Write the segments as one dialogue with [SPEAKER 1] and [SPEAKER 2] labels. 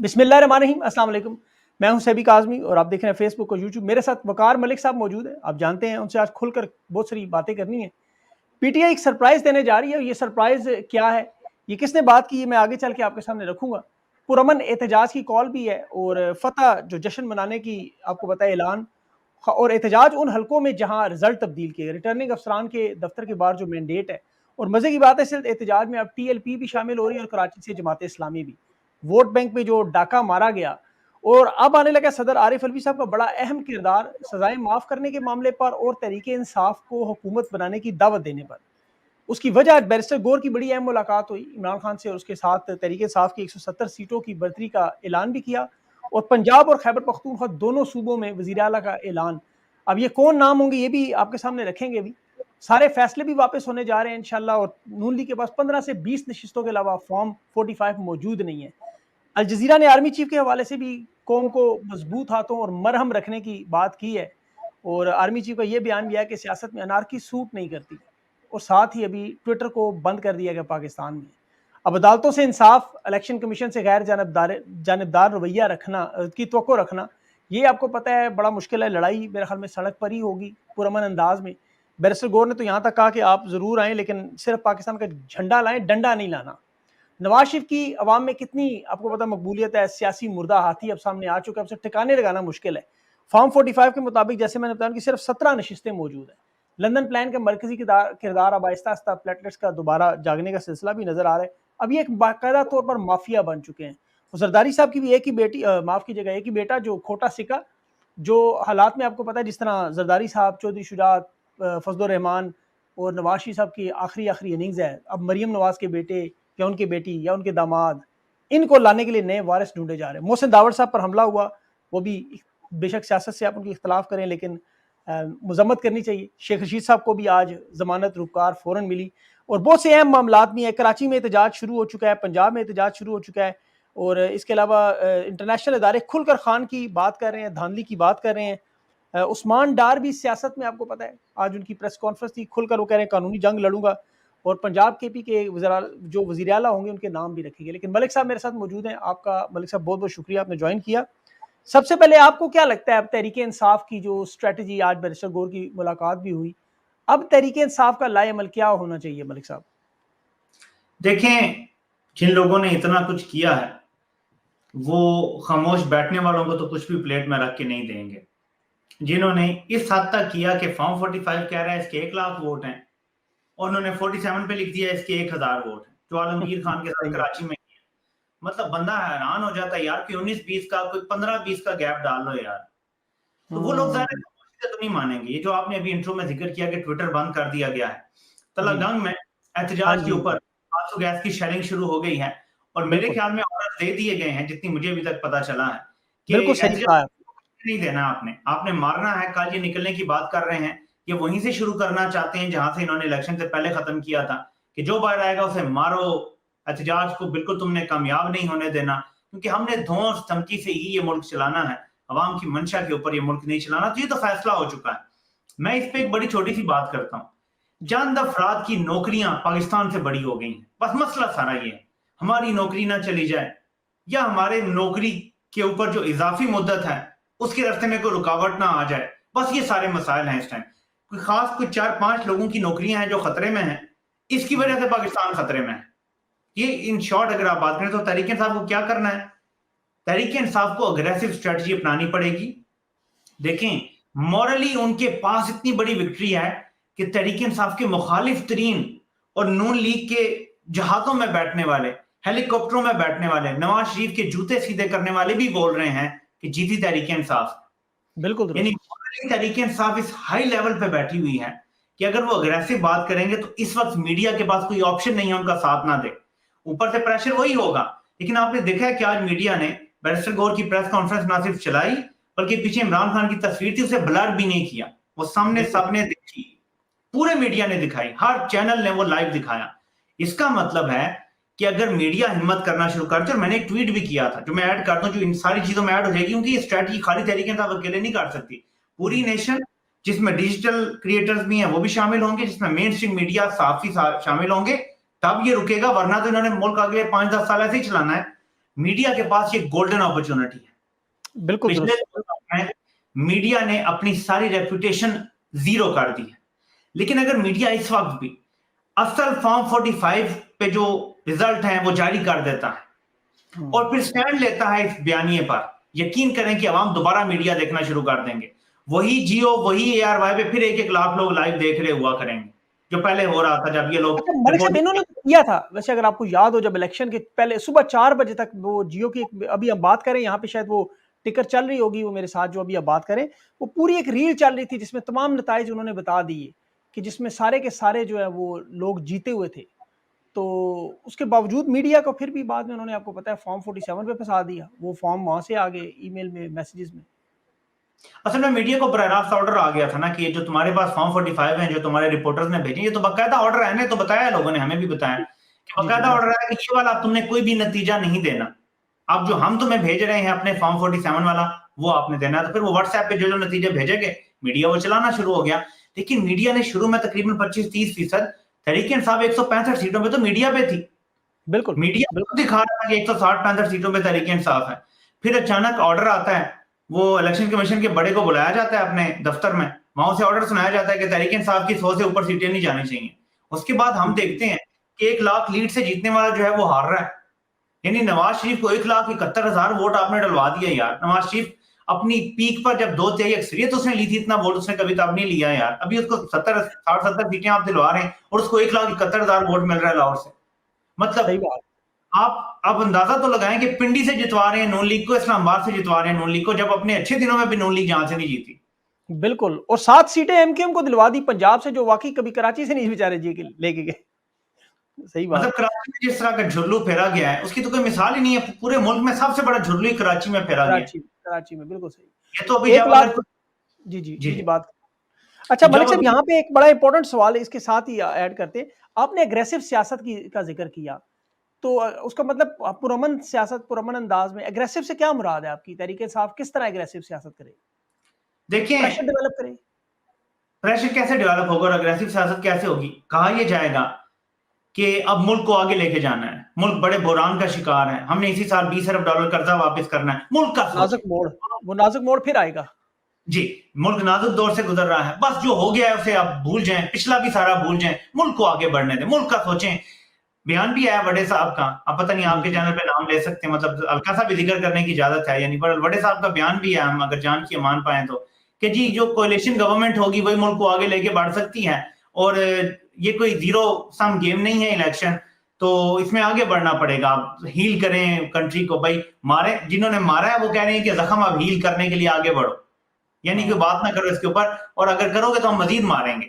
[SPEAKER 1] बिस्मिल्लाहिर्रहमानिर्रहीम, अस्सलाम वालेकुम। मैं हूं सैबिक आज़मी और आप देख रहे हैं फेसबुक और यूट्यूब। मेरे साथ वकार मलिक साहब मौजूद हैं। आप जानते हैं उनसे आज खुलकर बहुत सारी बातें करनी है। पीटीआई एक सरप्राइज़ देने जा रही है और ये सरप्राइज़ क्या है, ये किसने बात की, ये मैं आगे चल के आपके सामने रखूंगा। पुरअमन एहतजाज की कॉल भी है और फतह जो जश्न मनाने की आपको पता है ऐलान, और एहतजाज उन हलकों में जहां रिजल्ट तब्दील किए, रिटर्निंग अफसरान के दफ्तर के बाहर जो मैंडेट है। और मजे की बात है, सिर्फ एहतजाज में अब टीएलपी भी शामिल हो रही है और कराची से जमात इस्लामी भी। वोट बैंक में जो डाका मारा गया, और अब आने लगा सदर आरिफ अलवी साहब का बड़ा अहम किरदार सजाएं माफ करने के मामले पर और तहरीके इंसाफ को हुकूमत बनाने की दावत देने पर। उसकी वजह आज बैरिस्टर गौर की बड़ी अहम मुलाकात हुई इमरान खान से और उसके साथ तहरीके इंसाफ की 170 सीटों की बर्तरी का ऐलान भी किया, और पंजाब और खैबर पख्तूनख्वा दोनों सूबों में वजीर आला का ऐलान। अब ये कौन नाम होंगे ये भी आपके सामने रखेंगे। अभी सारे फैसले भी वापस होने जा रहे हैं इंशाल्लाह, और नून लीग के पास 15 से 20 नशिस्तों के अलावा फॉर्म 45 मौजूद नहीं है। अल जजीरा ने आर्मी चीफ के हवाले से भी कौम को मजबूत हाथों और मरहम रखने की बात की है, और आर्मी चीफ का यह बयान भी है कि सियासत में अनारकी सूट नहीं करती। और साथ ही अभी ट्विटर को बंद कर दिया गया पाकिस्तान में। अब अदालतों से इंसाफ, इलेक्शन कमीशन से गैर जानबदार रवैया रखना की तवक्को रखना, ये आपको पता है बड़ा मुश्किल है। लड़ाई मेरे ख्याल में सड़क पर ही होगी पुरअमन अंदाज में। बैरिस्टर गौर ने तो यहाँ तक कहा कि आप ज़रूर आएँ लेकिन सिर्फ पाकिस्तान का झंडा लाएं, डंडा नहीं लाना। नवाज शरीफ की अवाम में कितनी आपको पता मकबूलियत है, सियासी मुर्दा हाथी अब सामने आ चुका है, अब से ठिकाने लगाना मुश्किल है। फॉर्म 45 के मुताबिक जैसे मैंने बताया कि सिर्फ 17 नशिस्तें मौजूद हैं। लंदन प्लान का मरकजी किरदार अब आहिस्ता आहिस्ता प्लेटलेट्स का दोबारा जागने का सिलसिला भी नजर आ रहा है। अब ये एक बाकायदा तौर पर माफिया बन चुके हैं। जरदारी साहब की भी एक ही बेटी, माफ कीजिएगा, एक ही बेटा जो खोटा सिक्का, जो हालात में आपको पता है जिस तरह जरदारी साहब, चौधरी शुजात, फजलुर रहमान और नवाज शरीफ साहब की आखिरी इनिंग्स है। अब मरियम नवाज के बेटे या उनके बेटी या उनके दामाद, इनको लाने के लिए नए वारिस ढूंढे जा रहे हैं। मोहसिन दावड़ साहब पर हमला हुआ, वो भी बेशक सियासत से आप उनकी इख्तलाफ करें लेकिन मजम्मत करनी चाहिए। शेख रशीद साहब को भी आज जमानत रुककार फौरन मिली, और बहुत से अहम मामला भी हैं। कराची में एहतजाज शुरू हो चुका है, पंजाब में एहतजाज शुरू हो चुका है, और इसके अलावा इंटरनेशनल इदारे खुलकर खान की बात कर रहे हैं, धांधली की बात कर रहे हैं। उस्मान डार भी सियासत में आपको पता है, आज उनकी प्रेस कॉन्फ्रेंस थी, खुलकर वो कह रहे हैं कानूनी जंग लड़ूंगा, और पंजाब के पी के जो वज़ीर आला होंगे उनके नाम भी रखेंगे। लेकिन मलिक साहब मेरे साथ मौजूद हैं। आपका मलिक साहब बहुत बहुत शुक्रिया, आपने ज्वाइन किया। सबसे पहले आपको क्या लगता है, अब तहरीके इंसाफ की जो स्ट्रेटजी, आज बैरिस्टर गौर की मुलाकात भी हुई, अब तहरीके इंसाफ का लाएअमल क्या होना चाहिए मलिक साहब?
[SPEAKER 2] देखें, जिन लोगों ने इतना कुछ किया है वो खामोश बैठने वालों को तो कुछ भी प्लेट में रख के नहीं देंगे। जिन्होंने इस हद तक किया कि फॉर्म 45 कह रहा है इसके 1 लाख वोट हैं, और उन्होंने 47 पे लिख दिया इसके 1000 वोट हैं, जो आलमगीर खान के साथ कराची में किया। मतलब बंदा हैरान हो जाता है यार कि 19-20 का कोई 15-20 का गैप डाल लो यार। तो वो लोग ज़ाहिर तो नहीं मानेंगे। ये जो आपने अभी इंट्रो में जिक्र किया कि ट्विटर बंद कर दिया गया है, तलंगंग में एहतजाज के ऊपर आंसू गैस की शेलिंग शुरू हो गई है, और मेरे ख्याल में ऑर्डर दे दिए गए हैं, जितनी मुझे अभी तक पता चला है कि नहीं देना, आपने मारना है। कल ये निकलने की बात कर रहे हैं, ये वहीं से शुरू करना चाहते हैं जहां से इन्होंने इलेक्शन से पहले खत्म किया था कि जो बाहर आएगा उसे मारो, एहतजाज को बिल्कुल तुमने कामयाब नहीं होने देना, क्योंकि हमने धौंस धमकी से ही ये मुल्क चलाना है, अवाम की मंशा के ऊपर ये मुल्क नहीं चलाना। तो ये तो फैसला हो चुका है। मैं इस पे एक बड़ी छोटी सी बात करता हूँ। चंद अफराद की नौकरियां पाकिस्तान से बड़ी हो गई हैं, बस मसला सारा ये है हमारी नौकरी ना चली जाए, या हमारे नौकरी के ऊपर जो इजाफी मुद्दत है उसके रास्ते में कोई रुकावट ना आ जाए। बस ये सारे मसाइल हैं इस टाइम। कोई 4-5 लोगों की नौकरियां हैं जो खतरे में हैं, इसकी वजह से पाकिस्तान खतरे में है। ये इन शॉर्ट अगर आप बात करें तो तहरीक इंसाफ को क्या करना है? तहरीक इंसाफ को अग्रेसिव स्ट्रेटजी अपनानी पड़ेगी। देखें, मॉरली उनके पास इतनी बड़ी विक्ट्री है कि तहरीक इंसाफ के मुखालिफ तरीन और नून लीग के जहाजों में बैठने वाले, हेलीकॉप्टरों में बैठने वाले, नवाज शरीफ के जूते सीधे करने वाले भी बोल रहे हैं कि जीती तहरीक इंसाफ।
[SPEAKER 1] बिल्कुल,
[SPEAKER 2] यानी तहरीक इंसाफ इस हाई लेवल पे बैठी हुई है कि अगर वो अग्रेसिव बात करेंगे तो इस वक्त मीडिया के पास कोई ऑप्शन नहीं है उनका साथ ना दे। ऊपर से प्रेशर वही होगा। लेकिन आपने देखा है कि आज मीडिया ने बैरिस्टर गौर की प्रेस कॉन्फ्रेंस ना सिर्फ चलाई बल्कि पीछे इमरान खान की तस्वीर थी, उसे ब्लर भी नहीं किया, वो सामने सबने देखी, पूरे मीडिया ने दिखाई, हर चैनल ने वो लाइव दिखाया। इसका मतलब है कि अगर मीडिया हिम्मत करना शुरू करते, और मैंने एक ट्वीट भी किया था जो मैं ऐड करता हूं, जो इन सारी चीजों में ऐड हो जाएगी, क्योंकि ये स्ट्रेटजी खाली तहरीक इंसाफ अकेले नहीं कर सकती। पूरी नेशन जिसमें डिजिटल क्रिएटर्स भी हैं वो भी शामिल होंगे, जिसमें मेन स्ट्रीम मीडिया साफी शामिल होंगे, तब ये रुकेगा। वरना तो इन्होंने मुल्क अगले 5-10 साल ऐसे ही चलाना है। मीडिया के पास ये गोल्डन अपॉर्चुनिटी है।
[SPEAKER 1] बिल्कुल
[SPEAKER 2] पिछले में मीडिया ने अपनी सारी रेपुटेशन जीरो कर दी है, लेकिन अगर मीडिया इस वक्त भी असल फॉर्म 45 पे जो रिजल्ट है वो जारी कर देता है और फिर स्टैंड लेता है इस बयानिए पर, यकीन करें कि अवाम दोबारा मीडिया देखना शुरू कर देंगे। वही जियो, वही ARY पे फिर 1-1 लाख लोग लाइव देख रहे हुआ करेंगे, जो पहले हो रहा था जब ये लोग।
[SPEAKER 1] अच्छा मलिक साहब, इन्होंने तो किया था वैसे, अगर आपको याद हो, जब इलेक्शन के पहले सुबह 4 बजे तक वो जियो की, अभी हम बात करें यहाँ पे शायद वो टिकर चल रही होगी, वो मेरे साथ जो अभी आप बात करें, वो पूरी एक रील चल रही थी जिसमें तमाम नताइज उन्होंने बता दिए कि जिसमें सारे के सारे जो है वो लोग जीते हुए थे। तो उसके बावजूद मीडिया को फिर भी बाद में उन्होंने, आपको पता है, फॉर्म 47 पे फंसा दिया। वो फॉर्म वहां से आ गए ईमेल में, मैसेजेस में।
[SPEAKER 2] असल में मीडिया को बराह रास्त ऑर्डर आ गया था ना कि जो तुम्हारे पास फॉर्म 45 है, जो तुम्हारे रिपोर्टर्स ने भेजे, ये तो बकायदा ऑर्डर है ना, तो बताया लोगों ने, हमें भी बताया कि बकायदा ऑर्डर है कि ये वाला तुमने कोई भी नतीजा नहीं देना, अब जो हम तुम्हें भेज रहे हैं अपने फॉर्म 47 वाला वो आपने देना है। तो फिर वो व्हाट्सएप पे जो नतीजे भेजेंगे मीडिया वो चलाना शुरू हो गया। लेकिन मीडिया ने शुरू में तकरीबन 25-30%, तहरीक इंसाफ 165 सीटों पे तो मीडिया पे थी,
[SPEAKER 1] बिल्कुल
[SPEAKER 2] मीडिया दिखा रहा था कि 160-65 सीटों पे तहरीक इंसाफ है। फिर अचानक ऑर्डर आता है, वो इलेक्शन कमीशन के बड़े को बुलाया जाता है अपने दफ्तर में, वहां से ऑर्डर सुनाया जाता है कि तहरीक इंसाफ की 100 से ऊपर सीटें नहीं जानी चाहिए। उसके बाद हम देखते हैं कि 1 लाख लीड से जीतने वाला जो है वो हार रहा है। यानी नवाज शरीफ को 1,71,000 वोट आपने डलवा दिया यार। नवाज शरीफ अपनी पीक पर जब 2/3 अक्सरियत उसने ली थी, इतना वोट उसने कभी तब नहीं लिया यार। अभी उसको 60-70 सीटें आप दिलवा रहे हैं और उसको 1,71,000 वोट मिल रहा है लाहौर से। मतलब आप अंदाजा तो लगाएं कि पिंडी से जितवा रहे हैं नून लीग को, इस्लामाबाद से जितवा रहे हैं नून लीग को, जब अपने अच्छे दिनों में भी नून लीग जहां से नहीं जीती।
[SPEAKER 1] बिल्कुल, और 7 सीटें MKM को दिलवा दी पंजाब से, जो वाकई कभी कराची से नहीं बेचारे जी के लेके गए। सही बात।
[SPEAKER 2] मतलब कराची में जिस तरह का झुर्लू फेरा गया है उसकी तो कोई मिसाल ही नहीं है। पूरे मुल्क में सबसे बड़ा झुर्लू ही कराची में फेरा गया।
[SPEAKER 1] कराची में बिल्कुल सही।
[SPEAKER 2] ये तो अभी
[SPEAKER 1] 1 लाख। जी बात। अच्छा मलिक साहब, यहाँ पे एक बड़ा इंपॉर्टेंट सवाल है, इसके साथ ही ऐड करते, आपने एग्रेसिव सियासत का जिक्र किया, तो उसका मतलब पुरअमन सियासत, पुरअमन अंदाज में एग्रेसिव से क्या मुराद है आपकी? तहरीक इंसाफ किस तरह एग्रेसिव सियासत करे?
[SPEAKER 2] देखिए,
[SPEAKER 1] प्रेशर डेवलप करे।
[SPEAKER 2] प्रेशर कैसे डेवलप होगा और अग्रेसिव सियासत कैसे होगी? कहा यह जाएगा कि अब मुल्क को आगे लेके जाना है, मुल्क बड़े बुरान का शिकार है, हमने इसी साल $20 अरब कर्जा वापस करना है, मुल्क का
[SPEAKER 1] नाजुक मोड़, वो नाजुक मोड़ फिर आएगा
[SPEAKER 2] जी। मुल्क नाजुक दौर से गुजर रहा है, बस जो हो गया है उसे आप भूल जाएं, पिछला भी सारा भूल जाएं, मुल्क को आगे बढ़ने दें, मुल्क का सोचें। बयान भी आया बड़े साहब का, अब पता नहीं आपके चैनल पे नाम ले सकते हैं, मतलब हल्का सा भी जिक्र करने की इजाजत है यानी, पर बड़े साहब का बयान भी है, हम अगर जान के मान पाए तो, कि जी जो कोalition गवर्नमेंट होगी वही मुल्क को आगे लेके बढ़ सकती है, और ये कोई जीरो सम गेम नहीं है इलेक्शन, तो इसमें आगे बढ़ना पड़ेगा। आप हील करें कंट्री को, भाई मारे जिन्होंने मारा है वो कह रहे हैं कि जख्म अब हील करने के लिए आगे बढ़ो, यानी कि बात ना करो इसके ऊपर, और अगर करोगे तो हम मजीद मारेंगे।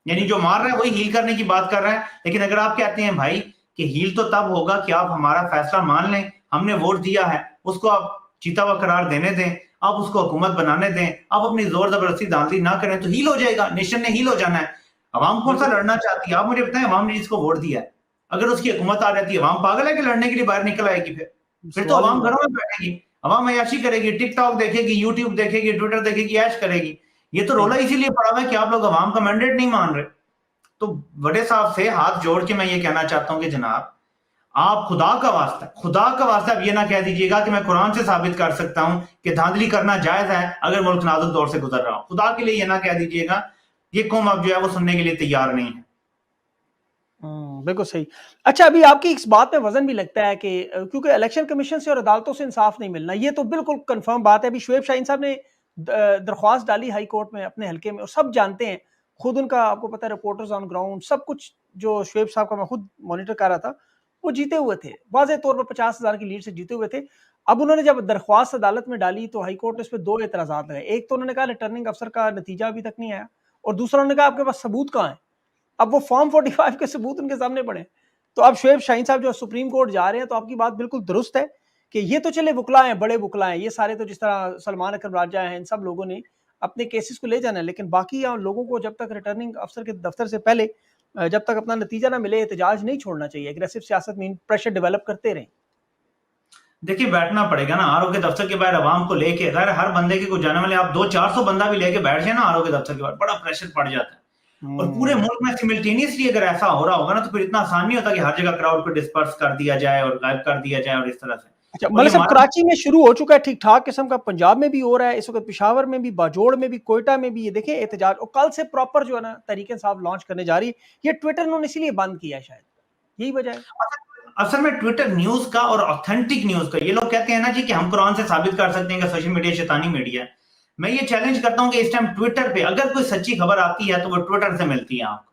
[SPEAKER 2] यानी जो मार रहा है वही हील करने की बात कर रहा है। लेकिन अगर आप कहते हैं भाई कि हील तो तब होगा कि आप हमारा फैसला मान लें, हमने वोट दिया है, उसको आप जीता हुआ करार देने दें, आप उसको हुकूमत बनाने दें, आप अपनी जोर जबरदस्ती दांधली ना करें, तो हील हो जाएगा, नेशन ने हील हो जाना है। अवाम कौन सा लड़ना चाहती है? आप मुझे बताएं, अवाम ने जिसको वोट दिया है, अगर उसकी हुकूमत आ जाती है, अवाम पागल है कि लड़ने के लिए बाहर निकल आएगी? फिर तो अवाम घरों में बैठेगी, अवाम अयाशी करेगी, टिकटॉक देखेगी, यूट्यूब देखेगी, ट्विटर देखेगी, ऐश करेगी। ये तो रोला इसीलिए पड़ा हुआ है कि आप लोग अवाम का मैंडेट नहीं मान रहे। तो बड़े साहब से हाथ जोड़ के मैं ये कहना चाहता हूं कि जनाब, आप खुदा का वास्ता अब ये ना कह दीजिएगा कि मैं कुरान से साबित कर सकता हूं कि धांधली करना जायज है अगर मुल्क नाजुक दौर से गुजर रहा हो। खुदा के लिए ये ना कह दीजिएगा, ये कौम अब जो है वो सुनने के लिए तैयार नहीं है।
[SPEAKER 1] बिल्कुल सही। अच्छा, अभी आपकी इस बात में वजन भी लगता है कि क्योंकि इलेक्शन कमीशन से और अदालतों से इंसाफ नहीं मिलना, ये तो बिल्कुल कंफर्म बात है। अभी शुएब शाहीन साहब ने दरख्वास्त डाली हाई कोर्ट में अपने हल्के में, और सब जानते हैं, खुद उनका, आपको पता है, रिपोर्टर्स ऑन ग्राउंड सब कुछ, जो शुएब साहब का मैं खुद मॉनिटर कर रहा था, वो जीते हुए थे, वाज़ेह तौर पर 50,000 की लीड से जीते हुए थे। अब उन्होंने जब दरख्वास्त अदालत में डाली तो हाई कोर्ट ने इस पर 2 एतराज़ात लगाए। एक तो उन्होंने कहा रिटर्निंग अफसर का नतीजा अभी तक नहीं आया, और दूसरा उन्होंने कहा आपके पास सबूत कहाँ है? अब वो फॉर्म 45 के सबूत उनके सामने पड़े। तो अब शुएब शाहीन साहब जो सुप्रीम कोर्ट जा रहे हैं, तो आपकी बात बिल्कुल दुरुस्त है कि ये तो चले वुकला हैं, बड़े वुकला हैं, ये सारे तो जिस तरह सलमान अकरम राजा हैं, इन सब लोगों ने अपने केसेस को ले जाना है, लेकिन बाकी लोगों को जब तक रिटर्निंग अफसर के दफ्तर से पहले जब तक अपना नतीजा ना मिले, एहतजाज नहीं छोड़ना चाहिए। एग्रेसिव सियासत में प्रेशर डेवलप करते रहें।
[SPEAKER 2] देखिए, बैठना पड़ेगा ना आरओ के दफ्तर के बाहर आवाम को लेके, हर बंदे के को जाने वाले आप 200-400 बंदा भी लेके बैठ जाए ना आरओ के दफ्तर के बाहर, बड़ा प्रेशर पड़ जाता है। और पूरे मुल्क में सिमिल्टेनियसली अगर ऐसा हो रहा होगा ना, तो फिर इतना आसान नहीं होता कि हर जगह क्राउड को डिस्पर्स कर दिया जाए और गायब कर दिया जाए और इस तरह से।
[SPEAKER 1] अच्छा,
[SPEAKER 2] और
[SPEAKER 1] मतलब
[SPEAKER 2] ये
[SPEAKER 1] सब
[SPEAKER 2] हमारा
[SPEAKER 1] कराची में शुरू हो चुका है ठीक ठाक किस्म का, पंजाब में भी हो रहा है इस वक्त, पिशावर में भी, बाजोड़ में भी, कोयटा में भी, ये देखें एहतजाज, और कल से प्रॉपर जो है ना तहरीक इंसाफ लॉन्च करने जा रही है। ये ट्विटर उन्होंने इसीलिए बंद किया है, शायद यही वजह है।
[SPEAKER 2] असल में ट्विटर न्यूज का और ऑथेंटिक न्यूज का, ये लोग कहते हैं ना जी कि हम कुरान से साबित कर सकते हैं कि सोशल मीडिया शैतानी मीडिया है। मैं ये चैलेंज करता हूं कि इस टाइम ट्विटर पे अगर कोई सच्ची खबर आती है तो वो ट्विटर से मिलती है आपको।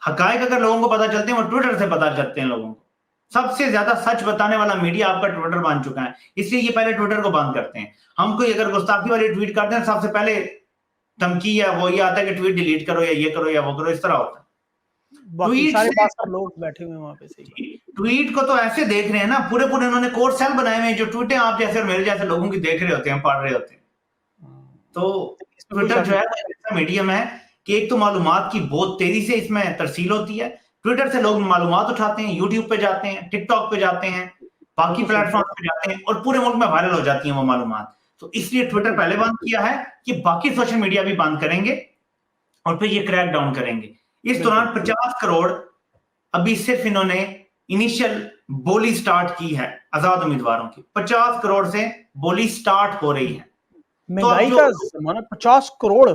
[SPEAKER 2] हकायक अगर लोगों को पता चलते हैं वो ट्विटर से पता चलते हैं लोगों को। सबसे ज्यादा सच बताने वाला मीडिया आपका ट्विटर बन चुका है, इसलिए ये पहले ट्विटर को बंद करते हैं। हम कोई अगर गुस्ताखी वाली ट्वीट करते हैं, सबसे पहले धमकी या वो ये आता है कि ट्वीट डिलीट करो या ये करो या वो करो, इस तरह होता है।
[SPEAKER 1] बाकी
[SPEAKER 2] ट्वीट
[SPEAKER 1] सारे
[SPEAKER 2] से
[SPEAKER 1] बात लोग बैठे हुए हैं वहां पे, सही बात।
[SPEAKER 2] ट्वीट को तो ऐसे देख रहे हैं ना, पूरे पूरे उन्होंने कोर्स सेल बनाए हुए हैं जो ट्वीटें आप जैसे और मेरे जैसे लोगों की देख रहे होते हैं, पढ़ रहे होते हैं। तो
[SPEAKER 1] इसमें कोई
[SPEAKER 2] ट्विटर
[SPEAKER 1] शक
[SPEAKER 2] जो है
[SPEAKER 1] नहीं।
[SPEAKER 2] ऐसा मीडियम है कि एक तो मालूमात की बहुत तेजी से इसमें तरसील होती है। ट्विटर से लोग मालूमात उठाते हैं, यूट्यूब पे जाते हैं, टिकटॉक पे जाते हैं, बाकी
[SPEAKER 1] बिल्कुल सही।
[SPEAKER 2] प्लेटफॉर्म पे जाते हैं और पूरे मुल्क में वायरल हो जाती है वो मालूमात। तो इसलिए ट्विटर
[SPEAKER 1] बिल्कुल
[SPEAKER 2] पहले बंद किया है कि बाकी सोशल मीडिया भी बंद करेंगे और फिर ये क्रैक डाउन करेंगे। इस दौरान 50 करोड़ अभी सिर्फ इन्होंने इनिशियल बोली स्टार्ट की है आजाद उम्मीदवारों की। 50 करोड़ से बोली स्टार्ट हो रही है। तो अब
[SPEAKER 1] महंगाई
[SPEAKER 2] जो
[SPEAKER 1] का जमाना, 50 करोड़।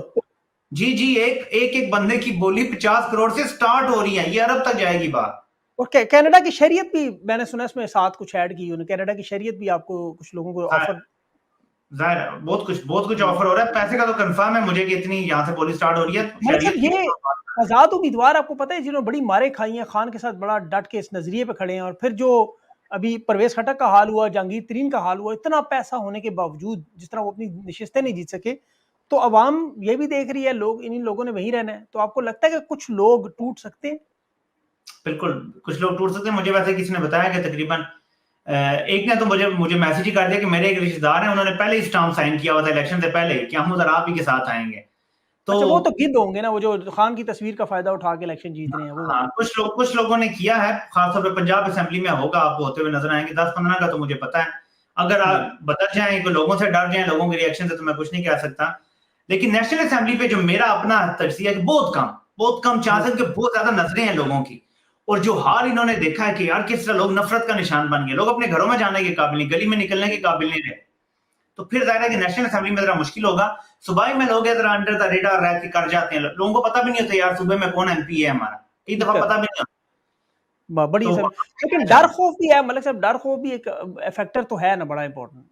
[SPEAKER 2] जी जी, एक बंदे की बोली 50 करोड़ से स्टार्ट हो रही है, ये अरब तक जाएगी बात।
[SPEAKER 1] और कनाडा की शरीयत भी मैंने सुना इसमें साथ कुछ ऐड की उन्होंने, कनाडा की शरीयत भी आपको कुछ लोगों को ऑफर।
[SPEAKER 2] जाहिर है बहुत कुछ ऑफर हो रहा है। पैसे का तो कंफर्म है मुझे कि इतनी यहाँ से बोली स्टार्ट हो रही है।
[SPEAKER 1] मतलब
[SPEAKER 2] शरीयत
[SPEAKER 1] ये आजाद उम्मीदवार आपको पता है जिन्होंने बड़ी मारे खाई हैं, खान के साथ बड़ा डट के इस नजरिए पे खड़े हैं, और फिर जो अभी परवेज खटक का हाल हुआ, जहांगीर तरीन का हाल हुआ, इतना पैसा होने के बावजूद जिस तरह वो अपनी नशिस्तें नहीं जीत सके, तो अवाम ये भी देख रही है, लोग इन लोगों ने वहीं रहना है। तो आपको लगता है कि कुछ लोग टूट सकते हैं?
[SPEAKER 2] बिल्कुल कुछ लोग टूट सकते हैं। मुझे वैसे किसी ने बताया कि तकरीबन एक ने तो मुझे मैसेज ही कर दिया कि मेरे एक रिश्तेदार हैं, उन्होंने पहले ही स्टाम्प साइन किया हुआ था इलेक्शन से पहले कि हम उधर आप ही के साथ आएंगे। तो
[SPEAKER 1] अच्छा, वो तो गिद्ध होंगे ना, वो जो खान की तस्वीर का फायदा उठा के इलेक्शन जीत रहे हैं वो वाले।
[SPEAKER 2] हाँ, कुछ लोगों ने किया है, खासतौर पर पंजाब असेंबली में होगा, आपको होते हुए नजर आएंगे। 10-15 का तो मुझे पता है। अगर आप बदल जाएं, तो लोगों से डर जाएं, लोगों के रिएक्शन से, तो मैं कुछ नहीं कह सकता। लेकिन नेशनल असेंबली पे जो मेरा अपना तजजिया है कि बहुत कम चांसेस के बहुत ज्यादा नजरें हैं लोगों की। और जो हाल इन्होंने देखा है कि यार किस तरह लोग नफरत का निशान बन गए, लोग अपने घरों में जाने के काबिल नहीं, गली में निकलने के काबिल नहीं रहे, तो फिर जाहिर है कि नेशनल असेंबली में जरा मुश्किल होगा। सूबाई में लोग जरा अंडर द रेडार रह के कर जाते हैं, लोगों को पता भी नहीं होता यार सूबे में कौन एमपी है हमारा, कई दफा पता भी नहीं होता।
[SPEAKER 1] बड़ी
[SPEAKER 2] तो
[SPEAKER 1] सब, लेकिन डर खौफ भी है, मतलब साहब डर खौफ भी एक फैक्टर तो है ना, बड़ा इंपॉर्टेंट।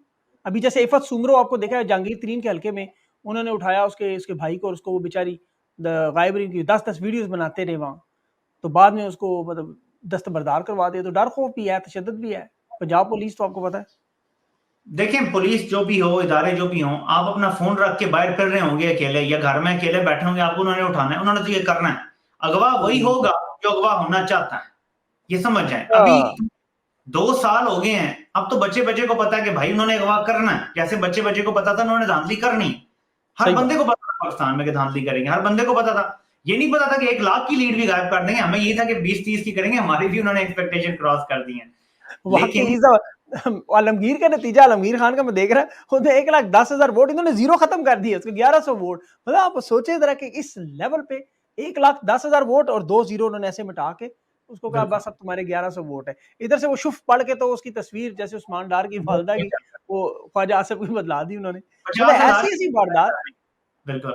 [SPEAKER 1] अभी जैसे इफत सुमरो आपको देखा है जहांगीर तरीन के हल्के में, उन्होंने उठाया उसके भाई को, और उसको वो बेचारी गायब रही की 10-10 वीडियोस बनाते रहे वहां, तो बाद में उसको मतलब दस्तबरदार करवा दिया। तो डर खौफ भी है, तशद्दुद भी है। पंजाब पुलिस तो आपको पता है।
[SPEAKER 2] देखें, पुलिस जो भी हो, इदारे जो भी हो, आप अपना फोन रख के बाहर फिर रहे होंगे अकेले या घर में अकेले बैठे होंगे, आपको उन्होंने उठाना है, उन्होंने तो ये करना है। अगवा वही होगा जो अगवा होना चाहता है, ये समझ जाए। अभी 2 साल हो गए हैं, अब तो बच्चे को पता है कि भाई उन्होंने अगवा करना है। जैसे बच्चे को पता था उन्होंने धांधली करनी, हर बंदे को पता था पाकिस्तान में कि धांधली करेंगे, हर बंदे को पता था। ये नहीं पता था कि 1 लाख की लीड भी गायब कर देंगे, हमें ये था कि 20-30 की करेंगे, हमारी भी उन्होंने एक्सपेक्टेशन क्रॉस कर दी है। लेकिन
[SPEAKER 1] आलमगीर का नतीजा, आलमगीर खान का मैं देख रहा हूँ, 1,10,000 वोट इन्होंने जीरो खत्म कर दिए, उसके 1100 वोट। मतलब आप सोचे जरा कि इस लेवल पे 1,10,000 वोट और 2 जीरो उन्होंने ऐसे मिटा के उसको कहा बस अब तुम्हारे 1100 वोट है। इधर से वो शुफ पढ़ के तो उसकी तस्वीर जैसे उस्मान डार की वालदा की, वो ख्वाजा आसिफ की बदला दी उन्होंने। मतलब ऐसी वारदात।
[SPEAKER 2] बिल्कुल।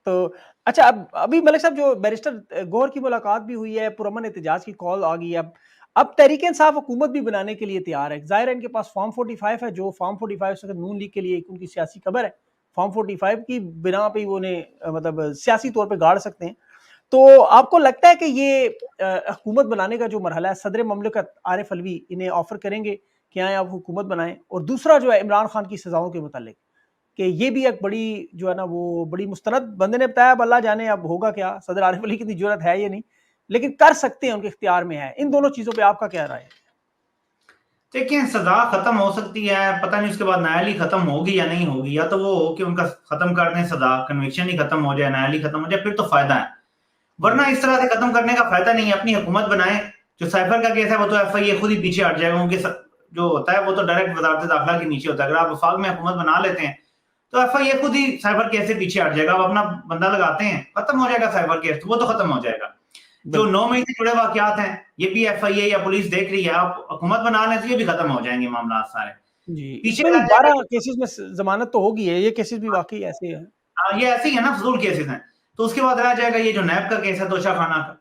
[SPEAKER 1] तो अच्छा, अब अभी मलिक साहब जो बैरिस्टर गौहर की मुलाकात भी हुई है, पुरअमन एहतजाज की कॉल आ गई है। अब तहरीक इंसाफ हुकूमत भी बनाने के लिए तैयार है। जाहिर है इनके पास फॉर्म 45 है, जो फॉर्म 45 से नून लीग के लिए एक उनकी सियासी खबर है। फॉर्म 45 की बिना पे वो उन्हें मतलब सियासी तौर पे गाड़ सकते हैं। तो आपको लगता है कि ये हुकूमत बनाने का जो मरहला है, सदर ममलकत आरिफ अलवी इन्हें ऑफर करेंगे कि आए आप हुकूमत बनाएं? और दूसरा जो है इमरान खान की सजाओं के मुतालिक, कि ये भी एक बड़ी जो है ना वो बड़ी मुस्तनद बंदे ने बताया, अब अल्लाह जाने अब होगा क्या, सदर आरिफ अली की इतनी जरूरत है ये नहीं, लेकिन कर सकते हैं, उनके इख्तियार में है। इन दोनों चीजों पे आपका क्या राय है?
[SPEAKER 2] देखिए, सजा खत्म हो सकती है, पता नहीं उसके बाद न्यायालय खत्म होगी या नहीं होगी, या तो वो हो कि उनका खत्म कर दें सजा, कन्विक्शन ही खत्म हो जाए, न्यायालय खत्म हो जाए, फिर तो फायदा है। वरना इस तरह से खत्म करने का फायदा नहीं है। अपनी हुकूमत बनाए। जो साइफर का केस है वो तो एफआईए खुद ही पीछे हट जाएगा, क्योंकि जो होता है वो तो डायरेक्ट वजारत दाखिला के नीचे होता है। अगर आप वफाक में हुकूमत बना लेते हैं तो FIA खुद ही साइबर केस से पीछे हट जाएगा। अब अपना बंदा लगाते हैं, खत्म हो जाएगा साइबर केस, वो तो खत्म हो जाएगा। जो 9 मई से जुड़े वाकयात हैं, ये भी FIA या पुलिस देख रही है, आप हुकूमत बना लें तो ये भी खत्म हो जाएंगे मामला सारे।
[SPEAKER 1] जी,
[SPEAKER 2] पीछे
[SPEAKER 1] इसमें भी
[SPEAKER 2] रह
[SPEAKER 1] 12
[SPEAKER 2] जाएगा।
[SPEAKER 1] केसेस में जमानत तो होगी है, ये केसेस भी वाकई ऐसे हैं।
[SPEAKER 2] ये ऐसे ही है ना, फजूल केसेस हैं। तो उसके बाद रह जाएगा ये जो नैब का केस है, तोशा खाना का,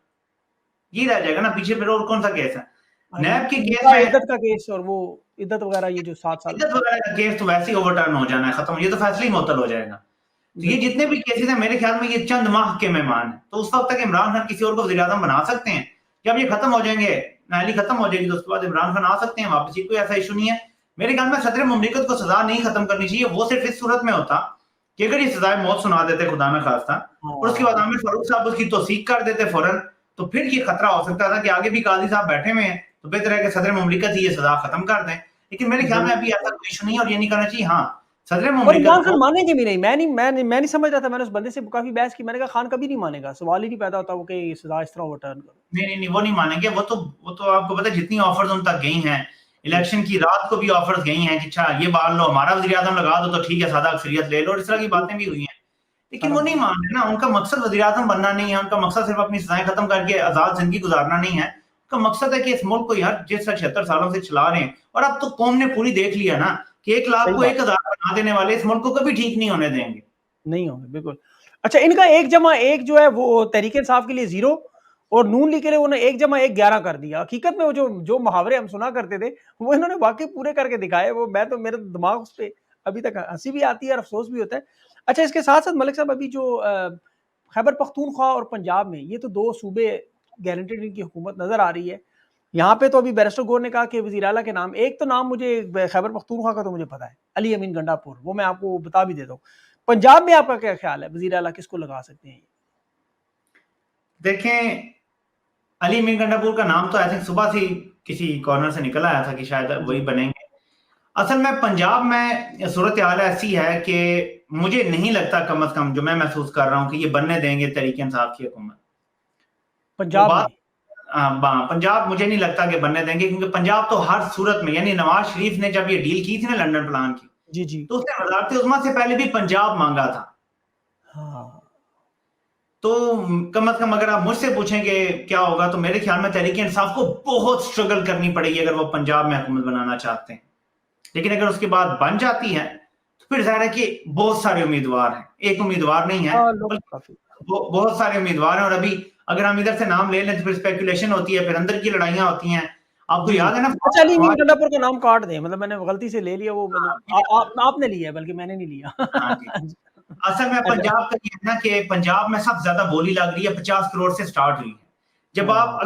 [SPEAKER 2] ये रह जाएगा ना पीछे। फिर और कौन सा केस है?
[SPEAKER 1] हाँ जी,
[SPEAKER 2] नैब के केस
[SPEAKER 1] इनका
[SPEAKER 2] में
[SPEAKER 1] इद्दत का केस और वो इद्दत वगैरह, ये जो 7 साल।
[SPEAKER 2] इद्दत वगैरह का केस तो वैसे ही ओवरटर्न हो जाना है, खत्म, ये तो फैसले ही मुअत्तल हो जाएगा। तो ये जितने भी केसेस हैं, मेरे ख्याल में ये चंद माह के मेहमान हैं। तो उस वक्त तक इमरान खान किसी और को वज़ीर-ए-आज़म बना सकते हैं। जब ये खत्म हो जाएंगे, नाअहली खत्म हो जाएगी, तो उसके बाद इमरान खान आ सकते हैं वापस, ये कोई ऐसा इशू नहीं है। मेरे ख्याल में सदर मुमलिकत को सजा नहीं खत्म करनी चाहिए। वो सिर्फ इस सूरत में होता कि अगर ये सजाए मौत सुना देते खुदा न खास्ता, और उसके बाद आमिर फारूक साहब उसकी तौसीक कर देते फौरन, तो फिर ये खतरा हो सकता था कि आगे भी काजी साहब बैठे हुए हैं, तो बेहतर है कि सदर मुमलिकत ही ये सजा खत्म कर दें। लेकिन मेरे ख्याल में अभी ऐसा कोई इशू नहीं है और ये नहीं करना चाहिए। हाँ, सदर
[SPEAKER 1] और
[SPEAKER 2] मुमलिकत
[SPEAKER 1] इमरान खान
[SPEAKER 2] को
[SPEAKER 1] मानेंगे भी नहीं। मैं नहीं समझ रहा था। मैंने उस बंदे से काफी बहस की, मैंने कहा खान कभी नहीं मानेगा, सवाल ही नहीं पैदा होता वो कि ये सजा इस तरह ओवरटर्न करो।
[SPEAKER 2] नहीं, वो नहीं मानेंगे। वो तो आपको पता है जितनी ऑफर्स उन तक गई हैं, इलेक्शन की रात को भी ऑफर्स गई हैं कि अच्छा ये बाल लो, हमारा वज़ीर-ए-आज़म लगा दो तो ठीक है, सादा अक्सरियत ले लो, और इस तरह की बातें भी हुई हैं। लेकिन वो नहीं मान रहे ना, उनका मकसद वज़ीर-ए-आज़म बनना नहीं है, उनका मकसद सिर्फ अपनी सजाएं खत्म करके आजाद जिंदगी गुजारना नहीं है। उनका मकसद है कि इस मुल्क को यार जिस 76 सालों से चला रहे हैं, और अब तो कौम ने पूरी देख लिया ना कि 1 लाख
[SPEAKER 1] सही
[SPEAKER 2] को
[SPEAKER 1] बात
[SPEAKER 2] 1000 बना देने वाले इस मुल्क को कभी ठीक नहीं होने देंगे।
[SPEAKER 1] नहीं होंगे, बिल्कुल। अच्छा, इनका 1+1 जो है वो तहरीक इंसाफ के लिए 0 और नून लीग के लिए उन्होंने 1+1 11 कर दिया। हकीकत में वो जो मुहावरे हम सुना करते थे, वो इन्होंने वाकई पूरे करके दिखाए। वो मेरे दिमाग उस पे अभी तक हंसी भी आती है और अफसोस भी होता है। अच्छा, इसके साथ साथ मलिक साहब, अभी जो खैबर पख्तूनख्वा और पंजाब में, ये तो 2 सूबे गारंटेड इनकी हुकूमत नजर आ रही है। यहाँ पे तो अभी बैरिस्टर गौर ने कहा कि वज़ीर आला के नाम, एक तो नाम मुझे खैबर पख्तूनख्वा का तो मुझे पता है, अली अमीन गंडापुर, वो मैं आपको बता भी देता हूँ। पंजाब में आपका क्या ख्याल है, वज़ीर आला किसको लगा सकते हैं?
[SPEAKER 2] देखें, अली अमीन गंडापुर का नाम तो आई थिंक सुबह से किसी कॉर्नर से निकल आया था कि शायद वही बनेंगे। असल में पंजाब में सूरत हाल ऐसी है कि मुझे नहीं लगता, कम से कम जो मैं महसूस कर रहा हूँ, कि ये बनने देंगे तहरीक इंसाफ की हुकूमत। वो
[SPEAKER 1] पंजाब
[SPEAKER 2] बात,
[SPEAKER 1] में
[SPEAKER 2] पंजाब मुझे नहीं लगता कि बनने देंगे, क्योंकि पंजाब तो हर सूरत में, यानी नवाज शरीफ ने जब ये डील की थी ना लंदन प्लान की,
[SPEAKER 1] जी जी,
[SPEAKER 2] तो उसने वजारत उज़्मा से पहले भी पंजाब मांगा था।
[SPEAKER 1] हाँ,
[SPEAKER 2] तो कम से कम अगर आप मुझसे पूछें कि क्या होगा, तो मेरे ख्याल में तहरीक इंसाफ को बहुत स्ट्रगल करनी पड़ेगी अगर वो पंजाब में हुकूमत बनाना चाहते हैं। लेकिन अगर उसके बाद बन जाती है, तो फिर जाहिर है कि बहुत सारे उम्मीदवार हैं, एक उम्मीदवार नहीं है,
[SPEAKER 1] हाँ, लोग
[SPEAKER 2] बल्कि
[SPEAKER 1] काफी।
[SPEAKER 2] बहुत सारे उम्मीदवार हैं। और अभी अगर हम इधर से नाम ले लें तो फिर स्पेकुलेशन होती है, फिर अंदर की लड़ाइयां होती हैं। आपको
[SPEAKER 1] जी,
[SPEAKER 2] याद है ना
[SPEAKER 1] अच्छा, अली अमीन
[SPEAKER 2] फवाद?
[SPEAKER 1] गंडापुर का नाम काट दें, मतलब मैंने गलती से ले लिया वो,
[SPEAKER 2] हाँ,
[SPEAKER 1] मतलब आपने लिया है, बल्कि मैंने नहीं लिया।
[SPEAKER 2] हाँ जी। असल में
[SPEAKER 1] अच्छा,
[SPEAKER 2] पंजाब का ये है ना कि पंजाब में सबसे ज्यादा बोली लग रही है, 50 करोड़ से स्टार्ट हुई है। जब आप
[SPEAKER 1] हाँ,